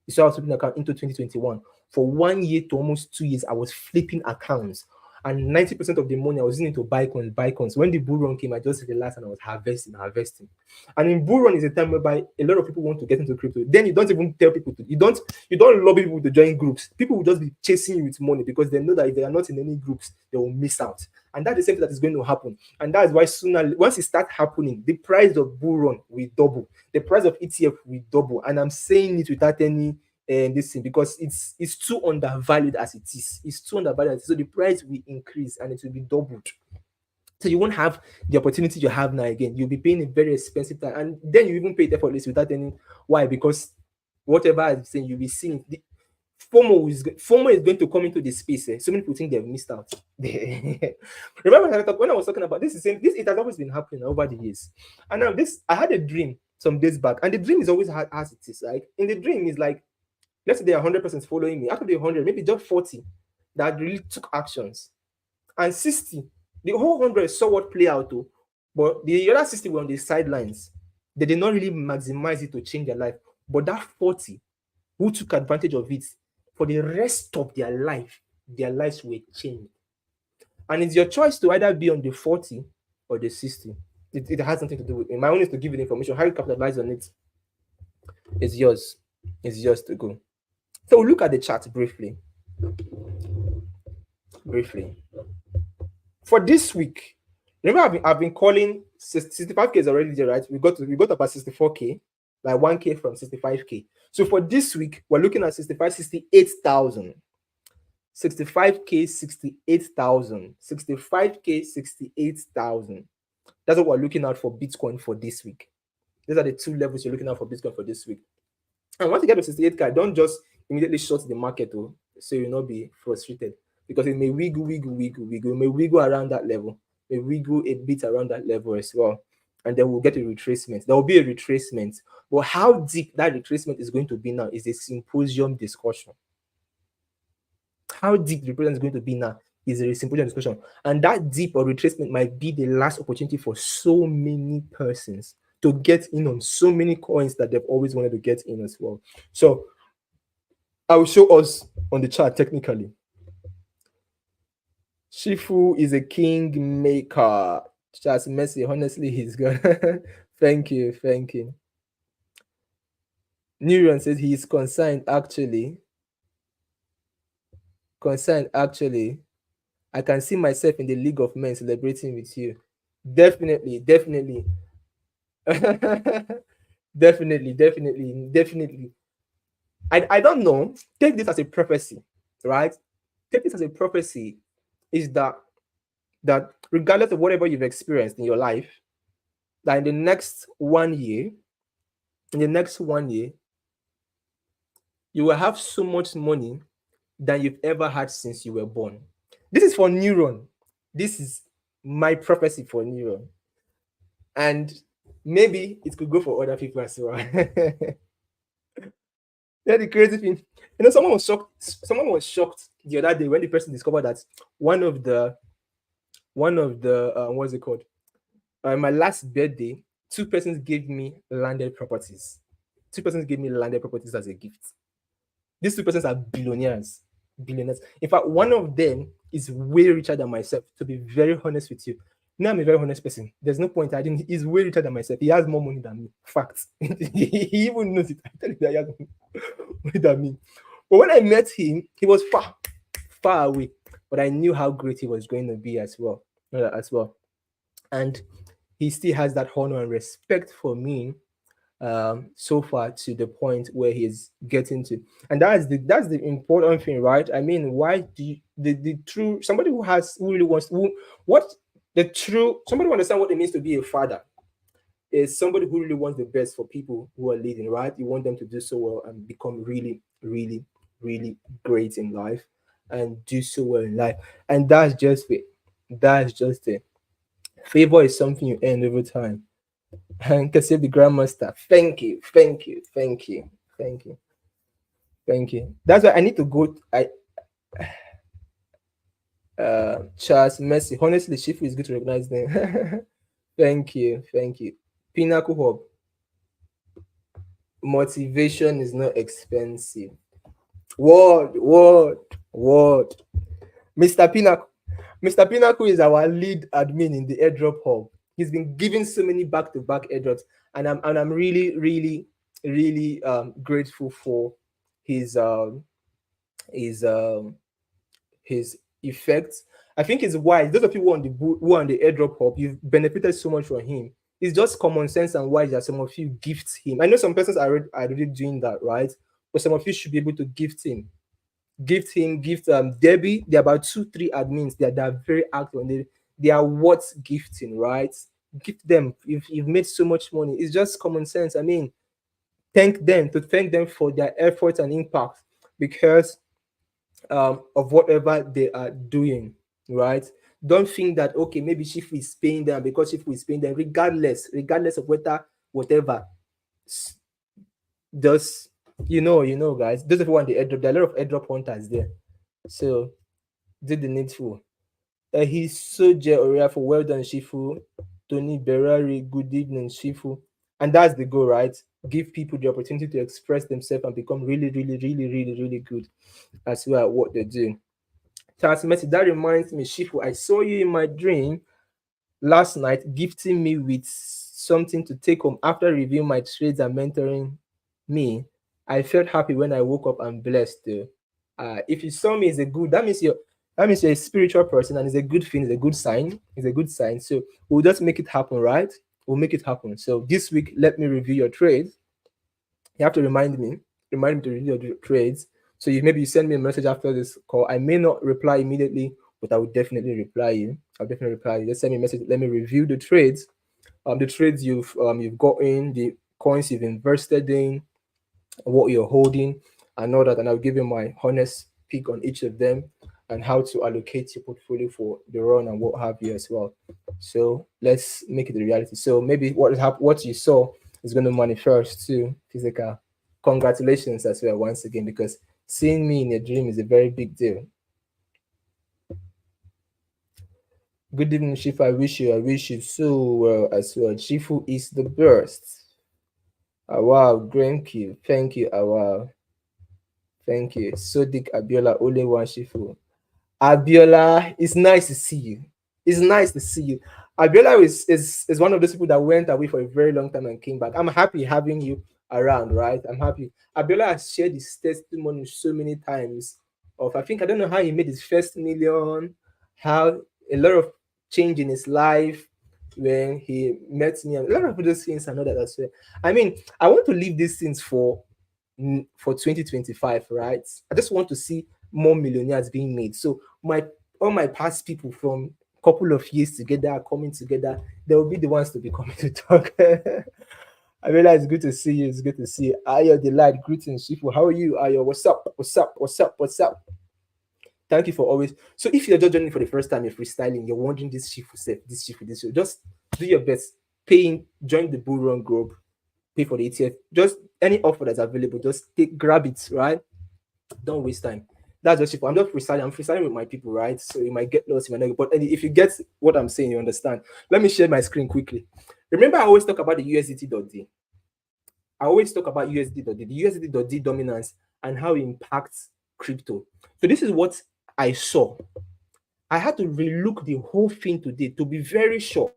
Speaker 1: You saw I was flipping account into 2021. For 1 year to almost 2 years, I was flipping accounts. And 90% of the money I was using to buy coins. When the bull run came, I just relaxed and I was harvesting. And in bull run is a time whereby a lot of people want to get into crypto. Then you don't even tell people to. You don't lobby people to join groups. People will just be chasing you with money because they know that if they are not in any groups, they will miss out. And that's the same thing that is going to happen. And that's why sooner, once it starts happening, the price of bull run will double. The price of ETF will double. And I'm saying it without any this thing because it's too undervalued as it is. It's too undervalued. So the price will increase and it will be doubled. So you won't have the opportunity you have now again. You'll be paying a very expensive time, and then you even pay it effortless without any. Why? Because whatever I'm saying, you'll be seeing the FOMO is going to come into the space. So many people think they've missed out. Remember when I was talking about this? It has always been happening over the years. And now I had a dream some days back, and the dream is always as it is. Like in the dream, is like, let's say they are 100% following me. Out of the 100, maybe just 40 that really took actions, and 60, the whole 100 saw what play out too, but the other 60 were on the sidelines. They did not really maximize it to change their life. But that 40 who took advantage of it, for the rest of their lives were changed. And it's your choice to either be on the 40 or the 60. It has nothing to do with it. My own is to give you the information. How you capitalize on it is yours. It's yours to go. So we'll look at the chart briefly. briefly. For this week, remember I've been calling 65K is already there, right? We got about 64K, like 1K from 65K. So for this week, we're looking at 68,000. 65K, 68,000. 65K, 68,000. That's what we're looking at for Bitcoin for this week. These are the two levels you're looking at for Bitcoin for this week. And once you get to 68K, don't just immediately short the market, oh, so you'll not be frustrated, because it may wiggle, wiggle, wiggle, wiggle. It may wiggle around that level, may wiggle a bit around that level as well. And then we'll get a retracement. There will be a retracement. But how deep that retracement is going to be now is a symposium discussion. How deep the retracement is going to be now is a symposium discussion. And that deep or retracement might be the last opportunity for so many persons to get in on so many coins that they've always wanted to get in as well. So I will show us on the chart technically. Shifu is a king maker. Just Messi, honestly, he's good. Thank you, thank you. Neuron says he is concerned actually. Concerned actually. I can see myself in the League of Men celebrating with you. Definitely, definitely. Definitely, definitely, definitely. I don't know. Take this as a prophecy, right? Take this as a prophecy is that regardless of whatever you've experienced in your life, that in the next 1 year, you will have so much money than you've ever had since you were born. This is for Neuron. This is my prophecy for Neuron. And maybe it could go for other people as well. Yeah, the crazy thing. Someone was shocked. Someone was shocked the other day when the person discovered that one of the what's it called? My last birthday, two persons gave me landed properties. Two persons gave me landed properties as a gift. These two persons are billionaires. Billionaires. In fact, one of them is way richer than myself, to be very honest with you. Now I'm a very honest person. There's no point hiding. He's way richer than myself. He has more money than me. Fact. He even knows it. I tell you that he has more money than me. But when I met him, he was far, far away. But I knew how great he was going to be as well. And he still has that honor and respect for me, so far, to the point where he's getting to. And that's the important thing, right? I mean, why do you, the true somebody who really wants what the true somebody who understand what it means to be a father is somebody who really wants the best for people who are leading, right? You want them to do so well and become really, really, really great in life and do so well in life. And that's just it. That's just it. Favor is something you earn over time. And can save the grandmaster. Thank you, thank you, thank you, thank you, thank you. That's why I need to go. Charles Messi. Honestly, Shifu is good to recognize them. Thank you, thank you. Pinnacle Hub. Motivation is not expensive. Word. Mr. Pinnacle. Mr. Pinnacle is our lead admin in the airdrop hub. He's been giving so many back-to-back airdrops, and I'm really, really, really grateful for his his um his effects. I think it's wise. Those of you who are on the airdrop hub, you've benefited so much from him. It's just common sense and wise that some of you gift him. I know some persons are already doing that, right? But some of you should be able to gift him. Gift Debbie. There are about 2-3 admins that are very active, and they are worth gifting, right? Gift them. If you've made so much money, it's just common sense. I mean, thank them for their efforts and impact, because of whatever they are doing, right? Don't think that okay, maybe Shifu is paying them, because Shifu is paying them, regardless of whatever does, guys. Those of you want the airdrop, there are a lot of airdrop hunters there, so do the needful. He's Soja Oriafo, well done, Shifu. Tony Berari, good evening, Shifu. And that's the goal, right? Give people the opportunity to express themselves and become really, really, really, really, really good as well at what they do. Charles Messi, that reminds me, Shifu, I saw you in my dream last night gifting me with something to take home after reviewing my trades and mentoring me. I felt happy when I woke up and blessed. If you saw me as a good, that means That means you're a spiritual person, and it's a good thing. It's a good sign. It's a good sign. So we'll just make it happen, right? We'll make it happen. So this week, let me review your trades. You have to remind me to review your trades. So you send me a message after this call. I may not reply immediately, but I will definitely reply you. I'll definitely reply you. Just send me a message. Let me review the trades you've got in, the coins you've invested in, what you're holding, and all that. And I'll give you my honest pick on each of them and how to allocate your portfolio for the run and what have you as well. So let's make it a reality. So maybe what you saw is going to manifest to physical. Congratulations as well once again, because seeing me in a dream is a very big deal. Good evening, Shifu. I wish you so well as well. Shifu is the best. Ah, wow, thank you. Ah, wow, thank you. Sodik Abiola Ole Shifu. Abiola, it's nice to see you. It's nice to see you. Abiola is one of those people that went away for a very long time and came back. I'm happy having you around, right? I'm happy. Abiola has shared his testimony so many times. I think I don't know how he made his first million, how a lot of change in his life when he met me, and a lot of those things and all that as well. I mean, I want to leave these things for 2025, right? I just want to see more millionaires being made. So my all my past people from couple of years together are coming together. They will be the ones to be coming to talk. I realize it's good to see you. It's good to see you. Ayo Delight, greetings, Shifu. How are you? Ayo, what's up? What's up? What's up? What's up? Thank you for always. So if you're just joining for the first time, you're freestyling, you're wondering this Shifu set, this Shifu, this Shifu, just do your best. Paying, join the Bull Run group, pay for the ETF. Just any offer that's available, just grab it, right? Don't waste time. That's just if I'm just freestyling. I'm freestyling with my people, right? So you might get lost, you might not. But if you get what I'm saying, you understand. Let me share my screen quickly. Remember, I always talk about the USDT.D. I always talk about USDT.D, the USDT.D dominance and how it impacts crypto. So this is what I saw. I had to relook the whole thing today to be very sure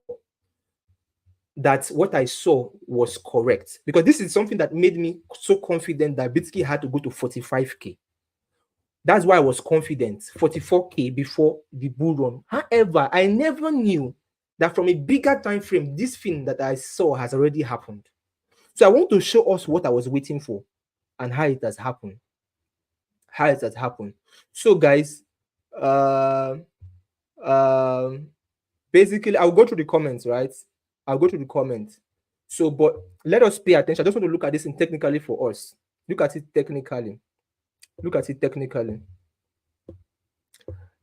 Speaker 1: that what I saw was correct, because this is something that made me so confident that Bitcoin had to go to 45K. That's why I was confident 44K before the bull run. However, I never knew that from a bigger time frame, this thing that I saw has already happened. So I want to show us what I was waiting for and how it has happened. How it has happened. So, guys, uh, um, basically, I'll go through the comments, right? I'll go through the comments. So, but let us pay attention. I just want to look at this in technically for us. Look at it technically. Look at it technically.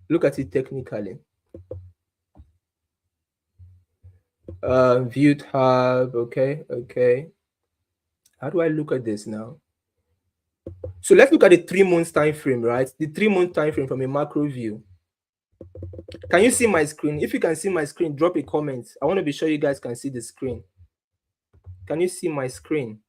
Speaker 1: Look at it technically. View tab. Okay. How do I look at this now? So let's look at the 3 months time frame, right? The 3-month time frame from a macro view. Can you see my screen? If you can see my screen, drop a comment. I want to be sure you guys can see the screen. Can you see my screen?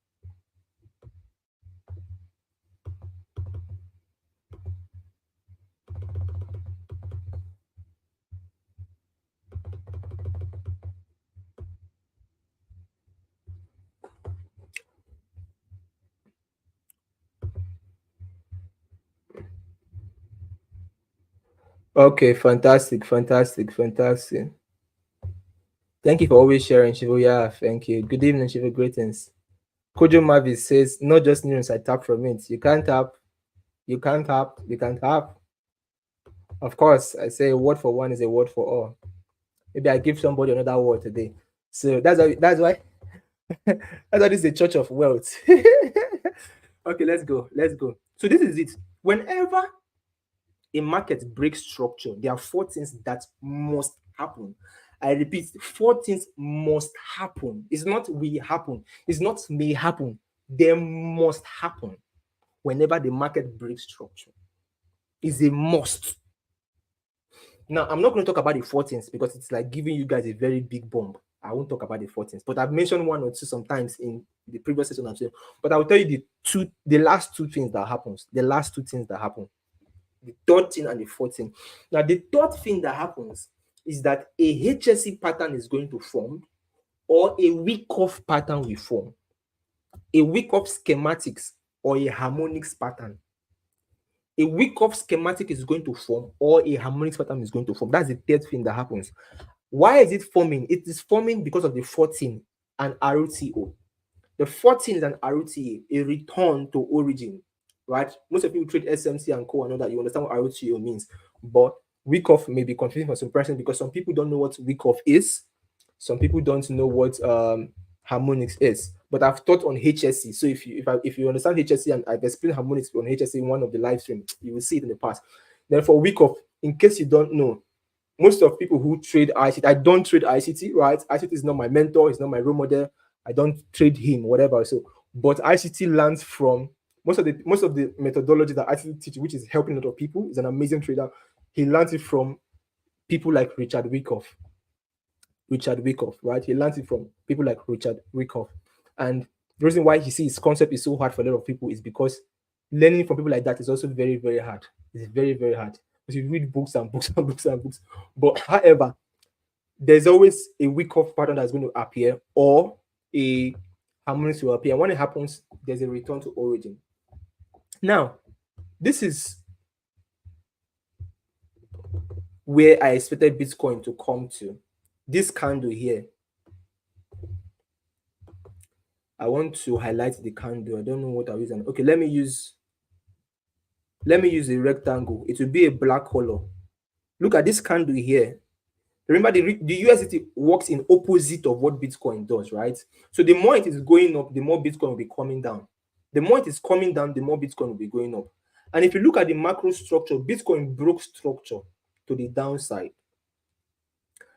Speaker 1: Okay, fantastic. Thank you for always sharing, Shivu. Yeah, thank you. Good evening, Shivu. Greetings. Kojo Mavis says, not just news, I tap from it. You can't tap. Of course, I say a word for one is a word for all. Maybe I give somebody another word today. So that's why this is a church of wealth. Okay, let's go. So this is it. Whenever a market breaks structure, there are 4 things that must happen. I repeat, 4 things must happen. It's not will happen. It's not may happen. They must happen whenever the market breaks structure. It's a must. Now, I'm not going to talk about the 4 things because it's like giving you guys a very big bomb. I won't talk about the 4 things, but I've mentioned 1 or 2 sometimes in the previous session I'm saying. But I will tell you the last 2 things that happens. The last 2 things that happen. The 3rd thing and the 4th thing. Now, the 3rd thing that happens is that a HSE pattern is going to form, or a week off pattern will form. A week off schematics or a harmonics pattern. A week off schematic is going to form, or a harmonics pattern is going to form. That's the third thing that happens. Why is it forming? It is forming because of the 14 and ROTO. The 14 is an ROTO, a return to origin, right? Most of you trade SMC and co and all that. You understand what ROTO means, but week off may be confusing for some person because some people don't know what week off is. Some people don't know what harmonics is. But I've taught on HSC. So if you understand HSC and I've explained harmonics on HSC in one of the live stream, you will see it in the past. Then for week off, in case you don't know, most of people who trade ICT, I don't trade ICT, right? ICT is not my mentor, it's not my role model. I don't trade him, whatever. So, but ICT learns from most of the methodology that ICT teaches, which is helping a lot of people. Is an amazing trader. He learns it from people like Richard Wyckoff. Richard Wyckoff, right? He learns it from people like Richard Wyckoff. And the reason why he sees his concept is so hard for a lot of people is because learning from people like that is also very, very hard. It's very, very hard. Because you read books and books and books and books. But however, there's always a week off pattern that's going to appear or a harmonics will appear. And when it happens, there's a return to origin. Now, this is where I expected Bitcoin to come to. This candle here. I want to highlight the candle. I don't know what I'm using. Okay, let me use a rectangle. It will be a black color. Look at this candle here. Remember, the USDT works in opposite of what Bitcoin does, right? So the more it is going up, the more Bitcoin will be coming down. The more it is coming down, the more Bitcoin will be going up. And if you look at the macro structure, Bitcoin broke structure to the downside.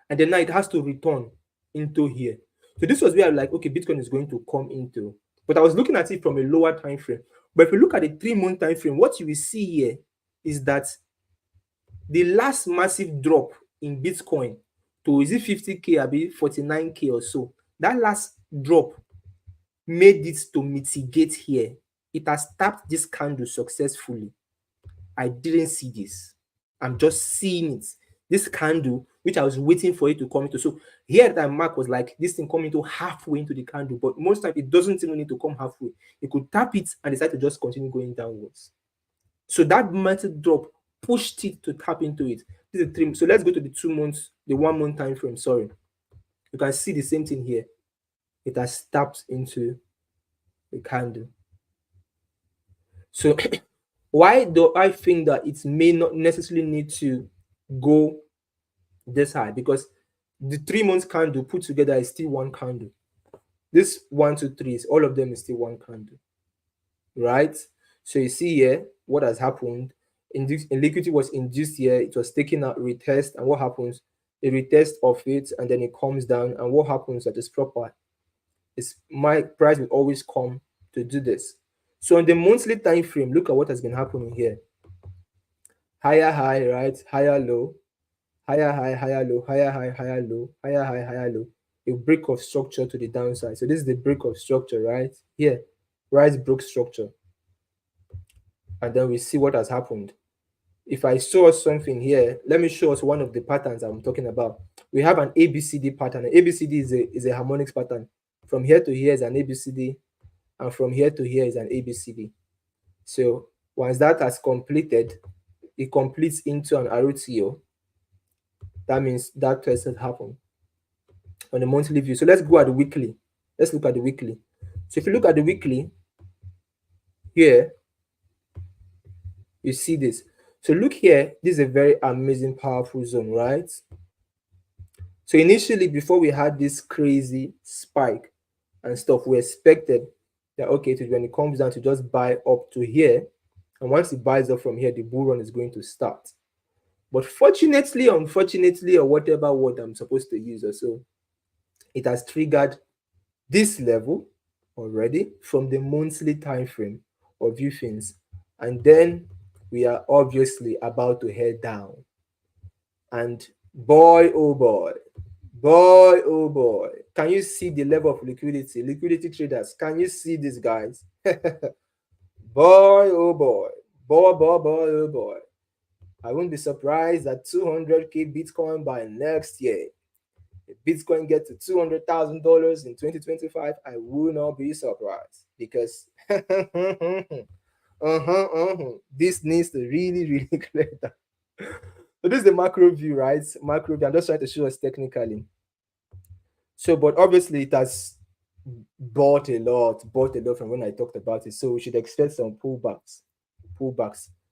Speaker 1: And then now it has to return into here. So this was where I'm like, okay, Bitcoin is going to come into. But I was looking at it from a lower time frame. But if you look at the 3-month time frame, what you will see here is that the last massive drop in Bitcoin to, is it 50K or 49K or so, that last drop made it to mitigate here. It has tapped this candle successfully. I didn't see this. I'm just seeing it. This candle, which I was waiting for it to come into. So here that mark was like this thing coming to halfway into the candle, but most time it doesn't even need to come halfway. It could tap it and decide to just continue going downwards. So that massive drop pushed it to tap into it. This is 3. So let's go to the 2 months, the 1 month time frame. Sorry, you can see the same thing here. It has tapped into the candle. So why do I think that it may not necessarily need to go this high? Because the 3 months candle put together is still one candle. This 1, 2, 3 is all of them is still one candle, right? So you see here what has happened. In liquidity was induced here, it was taken out, retest, and what happens? A retest of it, and then it comes down, and what happens at this proper is my price will always come to do this. So on the monthly time frame, look at what has been happening here. Higher high, right? Higher low, higher high, higher low, higher high, higher low, higher high, higher low. A break of structure to the downside. So this is the break of structure, right? Here, rise broke structure. And then we see what has happened. If I show us something here, let me show us one of the patterns I'm talking about. We have an ABCD pattern. An ABCD is a harmonics pattern. From here to here is an ABCD, and from here to here is an ABCD. So once that has completed, it completes into an ROTO. That means that test has happened on the monthly view. So let's go at the weekly. Let's look at the weekly. So if you look at the weekly here, you see this. So look here, this is a very amazing, powerful zone, right? So initially, before we had this crazy spike and stuff, we expected that, okay, when it comes down to just buy up to here, and once it buys up from here, the bull run is going to start. But fortunately, unfortunately, or whatever word I'm supposed to use or so, it has triggered this level already from the monthly time frame of view things. And then we are obviously about to head down. And boy, oh boy, can you see the level of liquidity traders? Can you see these guys? Boy, oh boy, oh boy. I won't be surprised that 200K Bitcoin by next year. If Bitcoin gets to $200,000 in 2025, I will not be surprised because This needs to really, really clear that. So this is the macro view, right? Macro view. I'm just trying to show us technically. So, but obviously it has bought a lot from when I talked about it. So we should expect some pullbacks.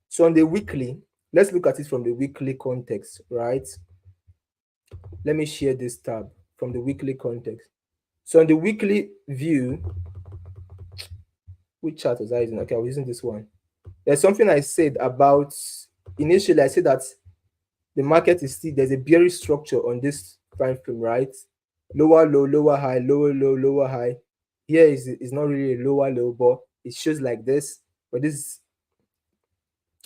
Speaker 1: So on the weekly, let's look at it from the weekly context, right? Let me share this tab from the weekly context. So on the weekly view, which chart was I using? Okay, I was using this one. There's something I said about initially. I said that the market is still there's a bearish structure on this time frame, right? Lower low, lower high, lower low, lower high. Here is not really a lower low, but it shows like this. But this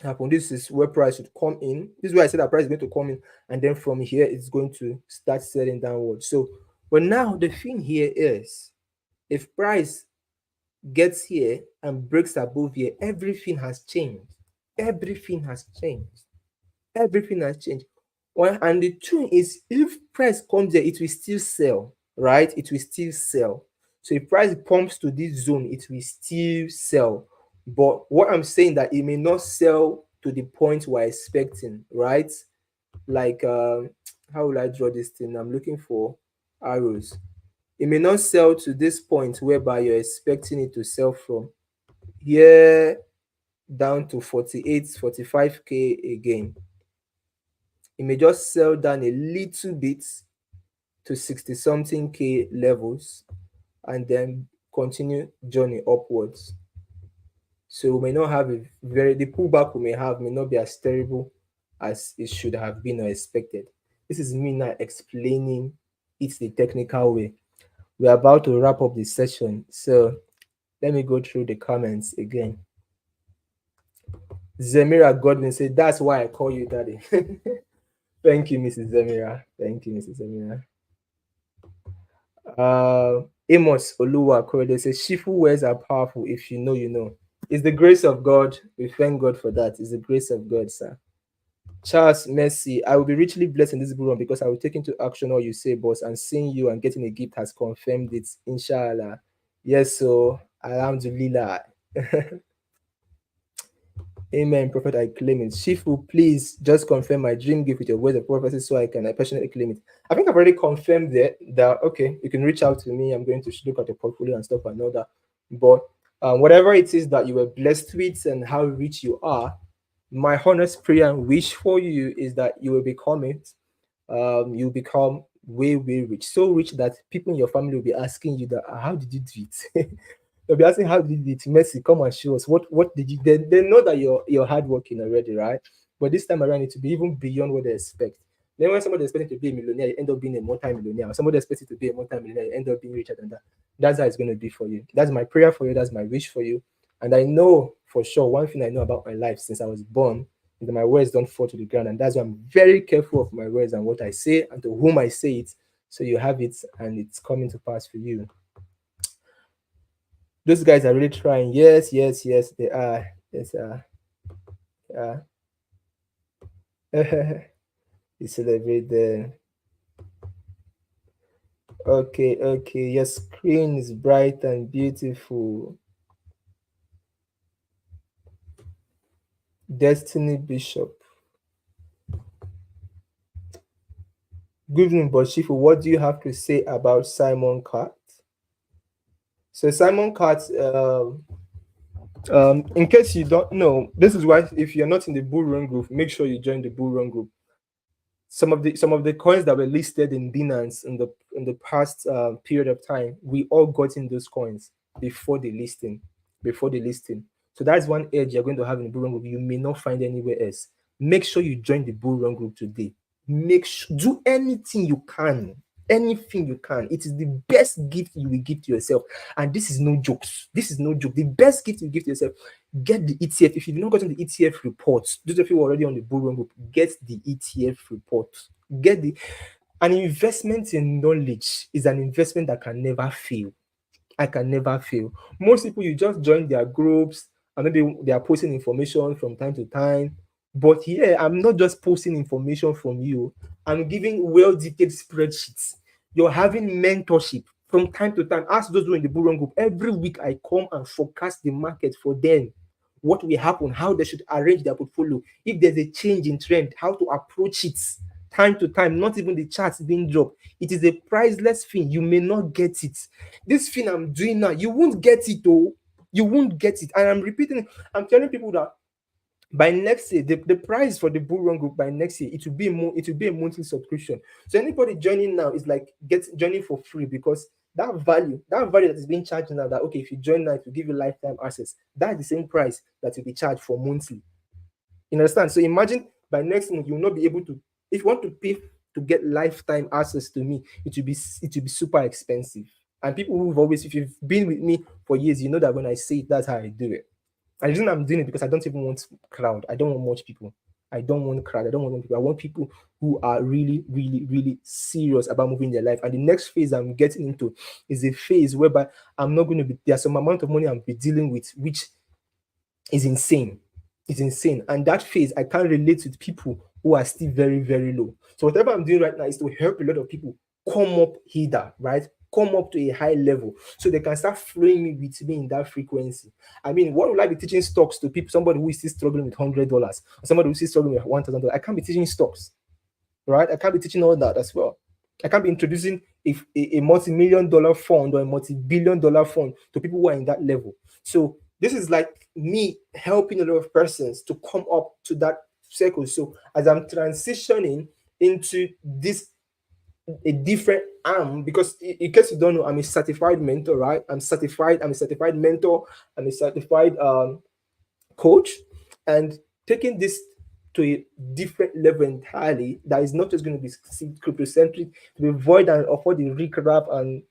Speaker 1: happen. This is where price should come in. This is where I said that price is going to come in, and then from here it's going to start selling downward. So, but now the thing here is, if price gets here and breaks above here, everything has changed. Everything has changed. Everything has changed. Well, and the truth is, if price comes here, it will still sell, right? It will still sell. So if price pumps to this zone, it will still sell. But what I'm saying that it may not sell to the point we're expecting, right? Like how will I draw this thing? I'm looking for arrows. It may not sell to this point whereby you're expecting it to sell from here down to 48, 45K again. It may just sell down a little bit to 60 something K levels and then continue journey upwards. So we may not have the pullback we may have may not be as terrible as it should have been or expected. This is me now explaining it the technical way. We're about to wrap up this session. So let me go through the comments again. Zemira Godwin said, "That's why I call you daddy." Thank you, Mrs. Zemira. Thank you, Mrs. Zemira. Amos Oluwa Korede says, Shifu words are powerful. If you know, you know. It's the grace of God. We thank God for that. It's the grace of God, sir. Charles Mercy, I will be richly blessed in this bull run because I will take into action all you say, boss, and seeing you and getting a gift has confirmed it. Inshallah. Yes, so Alhamdulillah. Amen, Prophet, I claim it. Shifu, please just confirm my dream gift with your words of prophecy so I can passionately claim it. I think I've already confirmed that okay, you can reach out to me. I'm going to look at your portfolio and stuff and all that. But whatever it is that you were blessed with and how rich you are, my honest prayer and wish for you is that you will become it. You become way, way rich. So rich that people in your family will be asking you that, how did you do it? They'll be asking, how did it? Messi, come and show us. What did you? They know that you're hardworking already, right? But this time around, it to be even beyond what they expect. Then when somebody expects to be a millionaire, you end up being a multi-millionaire. Somebody expects you to be a multi-millionaire, you end up being richer than that. That's how it's going to be for you. That's my prayer for you. That's my wish for you. And I know for sure, one thing I know about my life since I was born is that my words don't fall to the ground. And that's why I'm very careful of my words and what I say and to whom I say it. So you have it and it's coming to pass for you. Those guys are really trying. Yes, yes, yes, they are. Yes, you celebrate the. Okay, okay. Your screen is bright and beautiful. Destiny Bishop. Good evening, Boshifu. What do you have to say about Simon Cart? So Simon Cart, in case you don't know, this is why if you're not in the Bull Run group, make sure you join the Bull Run group. Some of the coins that were listed in Binance in the past period of time, we all got in those coins before the listing. So that's one edge you're going to have in the Bull Run group. You may not find anywhere else. Make sure you join the Bull Run group today. Do anything you can. Anything you can. It is the best gift you will give to yourself. And this is no jokes. This is no joke. The best gift you give to yourself, get the ETF. If you've not gotten the ETF report, those of you already on the Bull Run group, get the ETF report. An investment in knowledge is an investment that can never fail. I can never fail. Most people, you just join their groups and maybe they are posting information from time to time. But here, I'm not just posting information from you. I'm giving well-detailed spreadsheets. You're having mentorship from time to time. Ask those who are in the Bull Run group. Every week, I come and forecast the market for them. what will happen, how they should arrange their portfolio, if there's a change in trend, how to approach it time to time, not even the charts being dropped. It is a priceless thing. You may not get it. This thing I'm doing now, you won't get it, though. You won't get it. And I'm repeating, I'm telling people that by next year, the price for the bull run group by next year, it will be a monthly subscription. So anybody joining now is like joining for free, because that value that is being charged now, that okay, if you join now, it will give you lifetime access. That's the same price that will be charged for monthly. You understand? So imagine by next month you will not be able to, if you want to pay to get lifetime access to me, it will be super expensive. And people who've always, if you've been with me for years, you know that when I say it, that's how I do it. And the reason I'm doing it, because I don't even want crowd. I don't want much people. I don't want crowd. I don't want people. I want people who are really, really, really serious about moving their life. And the next phase I'm getting into is a phase whereby I'm not going to be, there's some amount of money I'm be dealing with, which is insane. It's insane. And that phase, I can't relate with people who are still very, very low. So whatever I'm doing right now is to help a lot of people come up hither, right? Come up to a high level so they can start flowing me with me in that frequency. I mean, what will I be teaching stocks to people? Somebody who is still struggling with $100, or somebody who is still struggling with $1,000. I can't be teaching stocks, right? I can't be teaching all that as well. I can't be introducing a multi-million dollar fund or a multi-billion dollar fund to people who are in that level. So this is like me helping a lot of persons to come up to that circle. So as I'm transitioning into this a different arm, because in case you don't know, I'm a certified mentor, right? I'm a certified mentor, I'm a certified coach, and taking this to a different level entirely, that is not just going to be crypto centric, to avoid and offer the recap and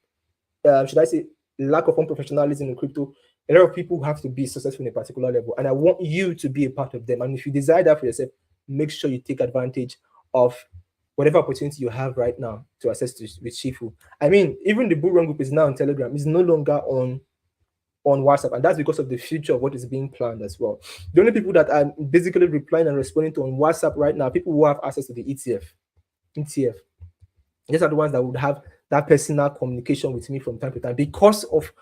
Speaker 1: should I say lack of unprofessionalism in crypto. A lot of people have to be successful in a particular level, and I want you to be a part of them. And if you desire that for yourself, make sure you take advantage of whatever opportunity you have right now to access to with Shifu. I mean, even the Bull Run group is now on Telegram. It's no longer on WhatsApp, and that's because of the future of what is being planned as well. The only people that are basically replying and responding to on WhatsApp right now, people who have access to the ETF. These are the ones that would have that personal communication with me from time to time, because of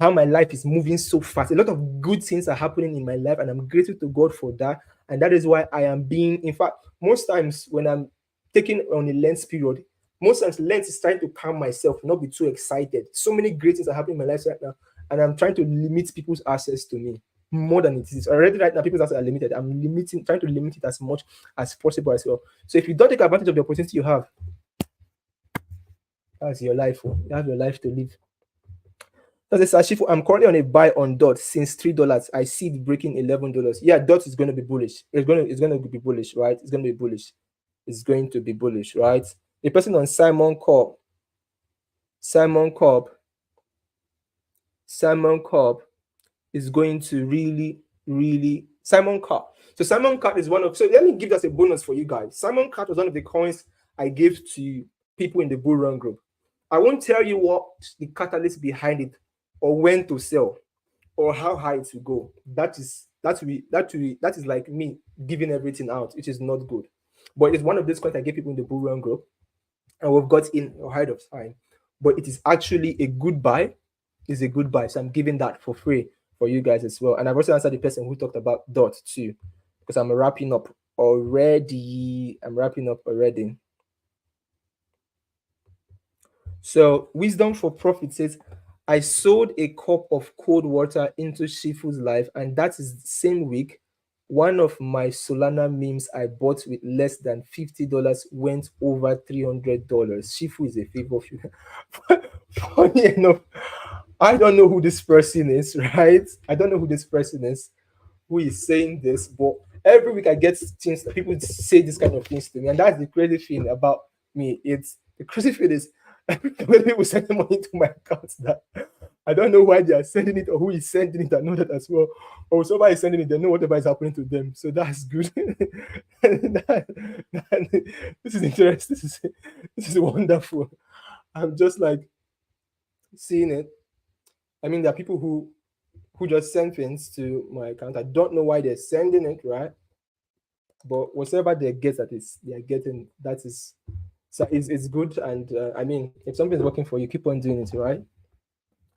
Speaker 1: how my life is moving so fast. A lot of good things are happening in my life, and I'm grateful to God for that. And that is why I am being, in fact, most times when I'm taking on a lens period, most times lens is trying to calm myself, not be too excited. So many great things are happening in my life right now, and I'm trying to limit people's access to me more than it is already. Right now, people's access are limited. I'm trying to limit it as much as possible as well. So if you don't take advantage of the opportunity you have, that's your life. Oh. You have your life to live. That's a Sashifu. I'm currently on a buy on DOT since $3. I see it breaking $11. Yeah, DOT is going to be bullish. It's going to be bullish, right? It's going to be bullish. It's going to be bullish, right? The person on Simon Cobb is going to really, really Simon Cobb. So Simon Cobb is one of. So let me give us a bonus for you guys. Simon Cobb was one of the coins I gave to people in the Bull Run group. I won't tell you what the catalyst behind it, or when to sell, or how high it will go. That is like me giving everything out, which is not good. But it's one of those coins I gave people in the Bull Run group, and we've got in ahead of time. But it is actually a good buy. It's a good buy. So I'm giving that for free for you guys as well. And I've also answered the person who talked about DOT too, because I'm wrapping up already. So Wisdom for Profit says, I sold a cup of cold water into Shifu's life, and that is the same week one of my Solana memes I bought with less than $50 went over $300. Shifu is a favor of you. Funny enough, I don't know who this person is, right? I don't know who this person is who is saying this, but every week I get things that people say this kind of things to me, and that's the crazy thing about me. It's the crazy thing is when people send money to my account that I don't know why they are sending it or who is sending it. I know that as well. Or somebody is sending it, they know whatever is happening to them. So that's good. This is interesting. This is wonderful. I'm just like seeing it. I mean, there are people who just send things to my account. I don't know why they're sending it, right? But whatever they get, they are getting, that is, so it's good. And I mean, if something's working for you, keep on doing it, right?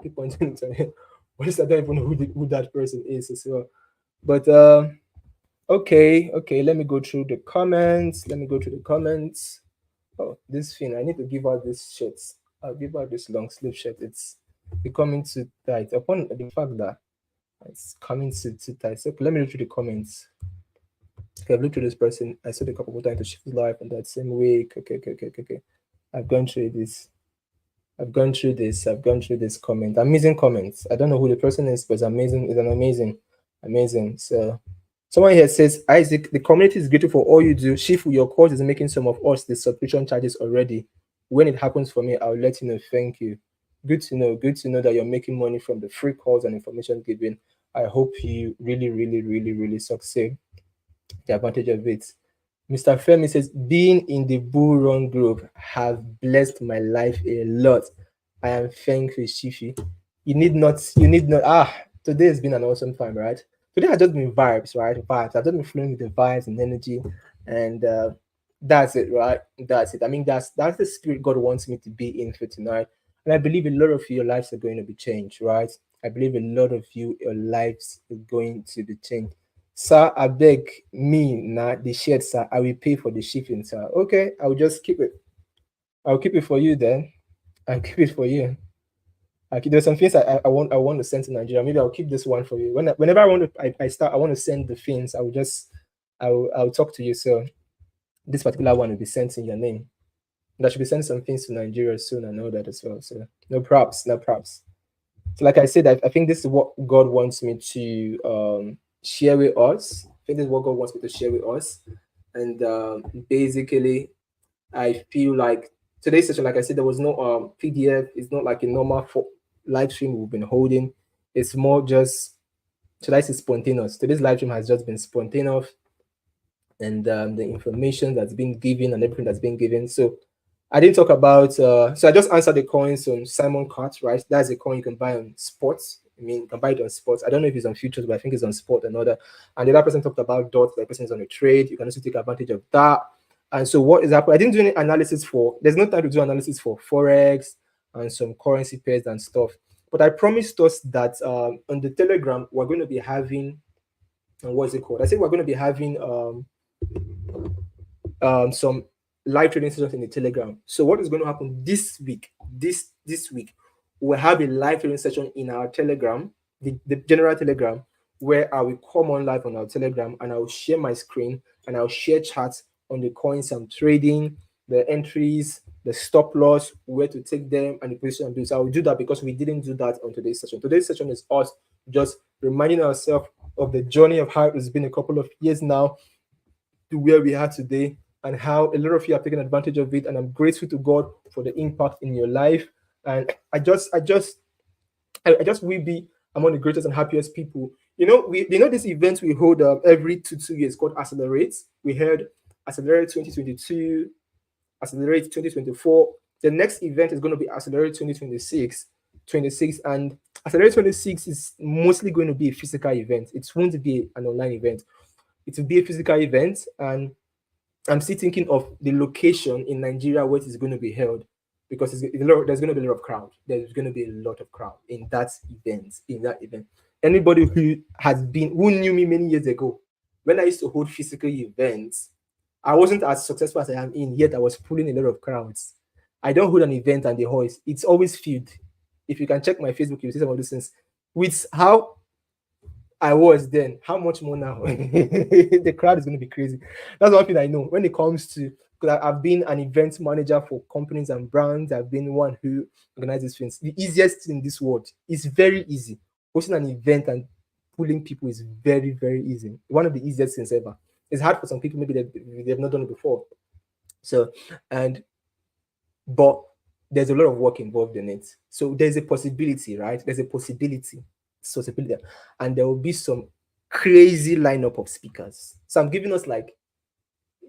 Speaker 1: Keep on doing it. What is I don't even know who that person is as well. But okay, okay. Let me go through the comments. Let me go through the comments. Oh, this thing. I need to give out this shirt. I'll give out this long sleeve shirt. It's becoming too tight. Upon the fact that it's coming too tight. So let me look through the comments. Okay, I've looked through this person. I saw the couple of times to shift life on that same week. Okay. I've gone through this. I've gone through this comment. Amazing comments. I don't know who the person is, but it's amazing. It's an amazing. So someone here says, Isaac, the community is grateful for all you do. Shift your course is making some of us the subscription charges already. When it happens for me, I'll let you know. Thank you. Good to know. Good to know that you're making money from the free calls and information given. I hope you really succeed. The advantage of it. Mr. Femi says, being in the Bull Run group have blessed my life a lot. I am thankful, Shifi. Today has been an awesome time, right? Today has just been vibes, right? Vibes. I've just been flowing with the vibes and energy, and that's it, right? That's it. I mean, that's the spirit God wants me to be in for tonight. And I believe a lot of your lives are going to be changed, right? I believe a lot of your lives are going to be changed. Sir, I beg me now the shirt, sir. I will pay for the shipping, sir. Okay, I'll just keep it. I'll keep it for you then. I'll keep it for you. There's some things I want to send to Nigeria. Maybe I'll keep this one for you. Whenever I want to I want to send the things, I'll talk to you. So this particular one will be sent in your name. And I should be sending some things to Nigeria soon. I know that as well. So no props, no props. So like I said, I think this is what God wants me to share with us. I think this is what God wants me to share with us. And basically, I feel like today's session, like I said, there was no PDF. It's not like a normal live stream we've been holding. It's more just, should I say, spontaneous. Today's live stream has just been spontaneous, and the information that's been given and everything that's been given. So I didn't talk about. So I just answered the coins on Simon Cart, right? That's a coin you can buy on sports. I mean, you can buy it on sports. I don't know if it's on futures, but I think it's on sport and other. And the other person talked about dots. The person is on a trade. You can also take advantage of that. And so what is happening? I didn't do any analysis for. There's no time to do analysis for forex and some currency pairs and stuff. But I promised us that on the Telegram we're going to be having. What's it called? I said we're going to be having some live trading sessions in the Telegram. So what is going to happen this week? This week, we'll have a live trading session in our Telegram, the general Telegram, where I will come on live on our Telegram and I'll share my screen and I'll share charts on the coins I'm trading, the entries, the stop loss, where to take them, and the position I'm doing. So I will do that because we didn't do that on today's session. Today's session is us just reminding ourselves of the journey of how it's been a couple of years now to where we are today, and how a lot of you have taken advantage of it. And I'm grateful to God for the impact in your life. And I just will be among the greatest and happiest people. This event we hold every two years called Accelerate. We heard Accelerate 2022, Accelerate 2024. The next event is going to be Accelerate 2026. And Accelerate 26 is mostly going to be a physical event. It won't be an online event. It will be a physical event, and I'm still thinking of the location in Nigeria where it is going to be held, because there's going to be a lot of crowd. There's going to be a lot of crowd in that event. Anybody who knew me many years ago, when I used to hold physical events, I wasn't as successful as I am in, yet I was pulling a lot of crowds. I don't hold an event and the hoist. It's always filled. If you can check my Facebook, you'll see some of those things. With how I was then, how much more now? The crowd is going to be crazy. That's one thing I know when it comes to, because I've been an event manager for companies and brands. I've been one who organizes things. The easiest thing in this world is very easy. Hosting an event and pulling people is very easy. One of the easiest things ever. It's hard for some people, maybe they've not done it before. So, but there's a lot of work involved in it. So there's a possibility, right? There's a possibility. And there will be some crazy lineup of speakers. So I'm giving us like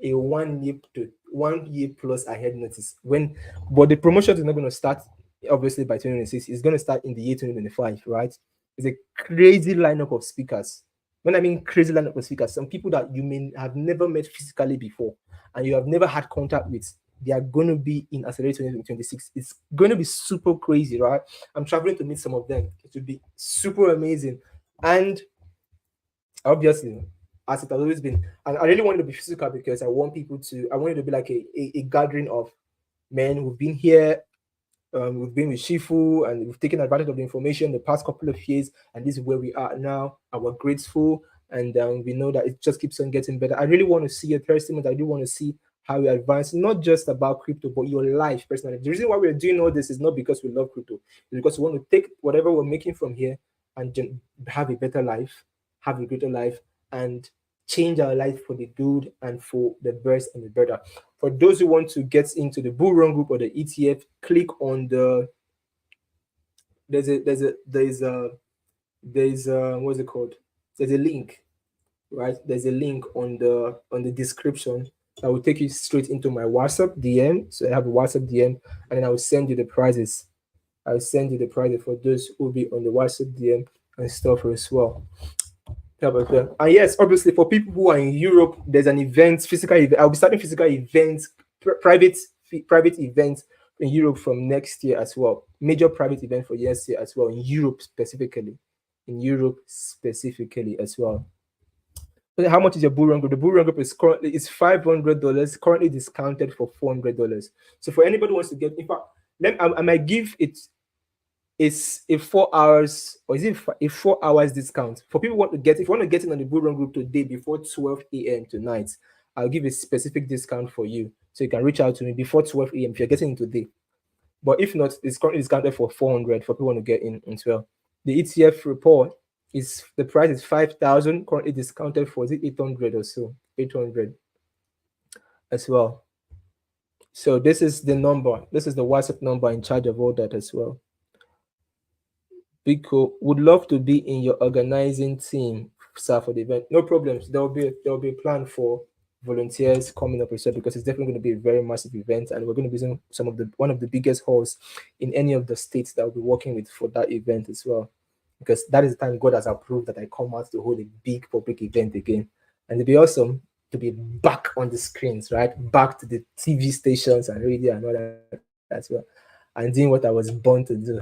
Speaker 1: a 1 year plus ahead notice. But the promotion is not going to start obviously by 2026. It's going to start in the year 2025, right? It's a crazy lineup of speakers. When I mean crazy lineup of speakers, some people that you may have never met physically before and you have never had contact with, they are going to be in Accelerate 2026. It's going to be super crazy, right? I'm traveling to meet some of them. It will be super amazing. And Obviously, as it has always been. And I really wanted to be physical because I wanted to be like a gathering of men who've been here. We've been with Shifu and we've taken advantage of the information the past couple of years, and this is where we are now. And we're grateful, and we know that it just keeps on getting better. I really want to see your testimony. I do want to see how you advance, not just about crypto, but your life personally. The reason why we're doing all this is not because we love crypto, it's because we want to take whatever we're making from here and have a better life, have a greater life, and change our life for the good and for the best and the better. For those who want to get into the bull run group or the ETF, click on the there's a what's it called? There's a link, right? There's a link on the description that will take you straight into my WhatsApp DM. So I have a WhatsApp DM, and then I will send you the prizes. I'll send you the prizes for those who will be on the WhatsApp DM and stuff as well. And yes, obviously, for people who are in Europe, there's an event, physical event. I'll be starting physical events, private events in Europe from next year as well. Major private event for next year as well in Europe specifically. In Europe specifically as well. So how much is your bull run group? The bull run group is currently $500, currently discounted for $400. So for anybody who wants to get, in fact, I might give it is a 4 hours, or is it a 4 hours discount for people who want to get, if you want to get in on the bull run group today before 12 a.m. tonight, I'll give a specific discount for you, so you can reach out to me before 12 a.m. if you're getting in today. But if not, it's currently discounted for 400 for people who want to get in as well. The ETF report is, the price is 5,000, currently discounted for, is it 800 or so, 800 as well. So this is the number, this is the WhatsApp number in charge of all that as well. Biko would love to be in your organizing team, sir, for the event. No problems. There will be a plan for volunteers coming up as well, because it's definitely going to be a very massive event, and we're going to be using one of the biggest halls in any of the states that we'll be working with for that event as well. Because that is the time God has approved that I come out to hold a big public event again. And it'd be awesome to be back on the screens, right? Back to the TV stations and radio and all that as well. And doing what I was born to do.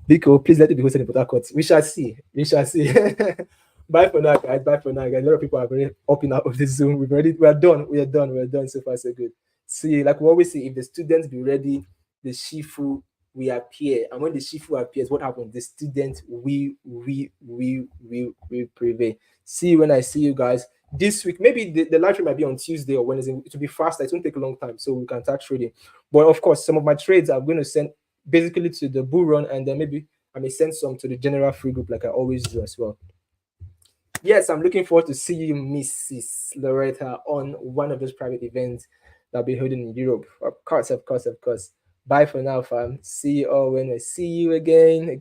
Speaker 1: Biko, please let it be hosted in Port Harcourt. We shall see. We shall see. Bye for now, guys. Bye for now, guys. A lot of people are very up and out of the Zoom. We're done. We're done. So far, so good. See, like we always say, if the students be ready, the Shifu we appear. And when the Shifu appears, what happens? The students we prevail. See you when I see you guys this week. Maybe the live stream might be on Tuesday or Wednesday. It will be faster. It won't take a long time, so we can start trading. But of course, some of my trades I'm going to send basically to the bull run, and then maybe I may send some to the general free group like I always do as well. Yes, I'm looking forward to see you, Mrs. Loretta, on one of those private events that'll be holding in Europe. Of course, of course, of course. Bye for now, fam. See you all when I see you again.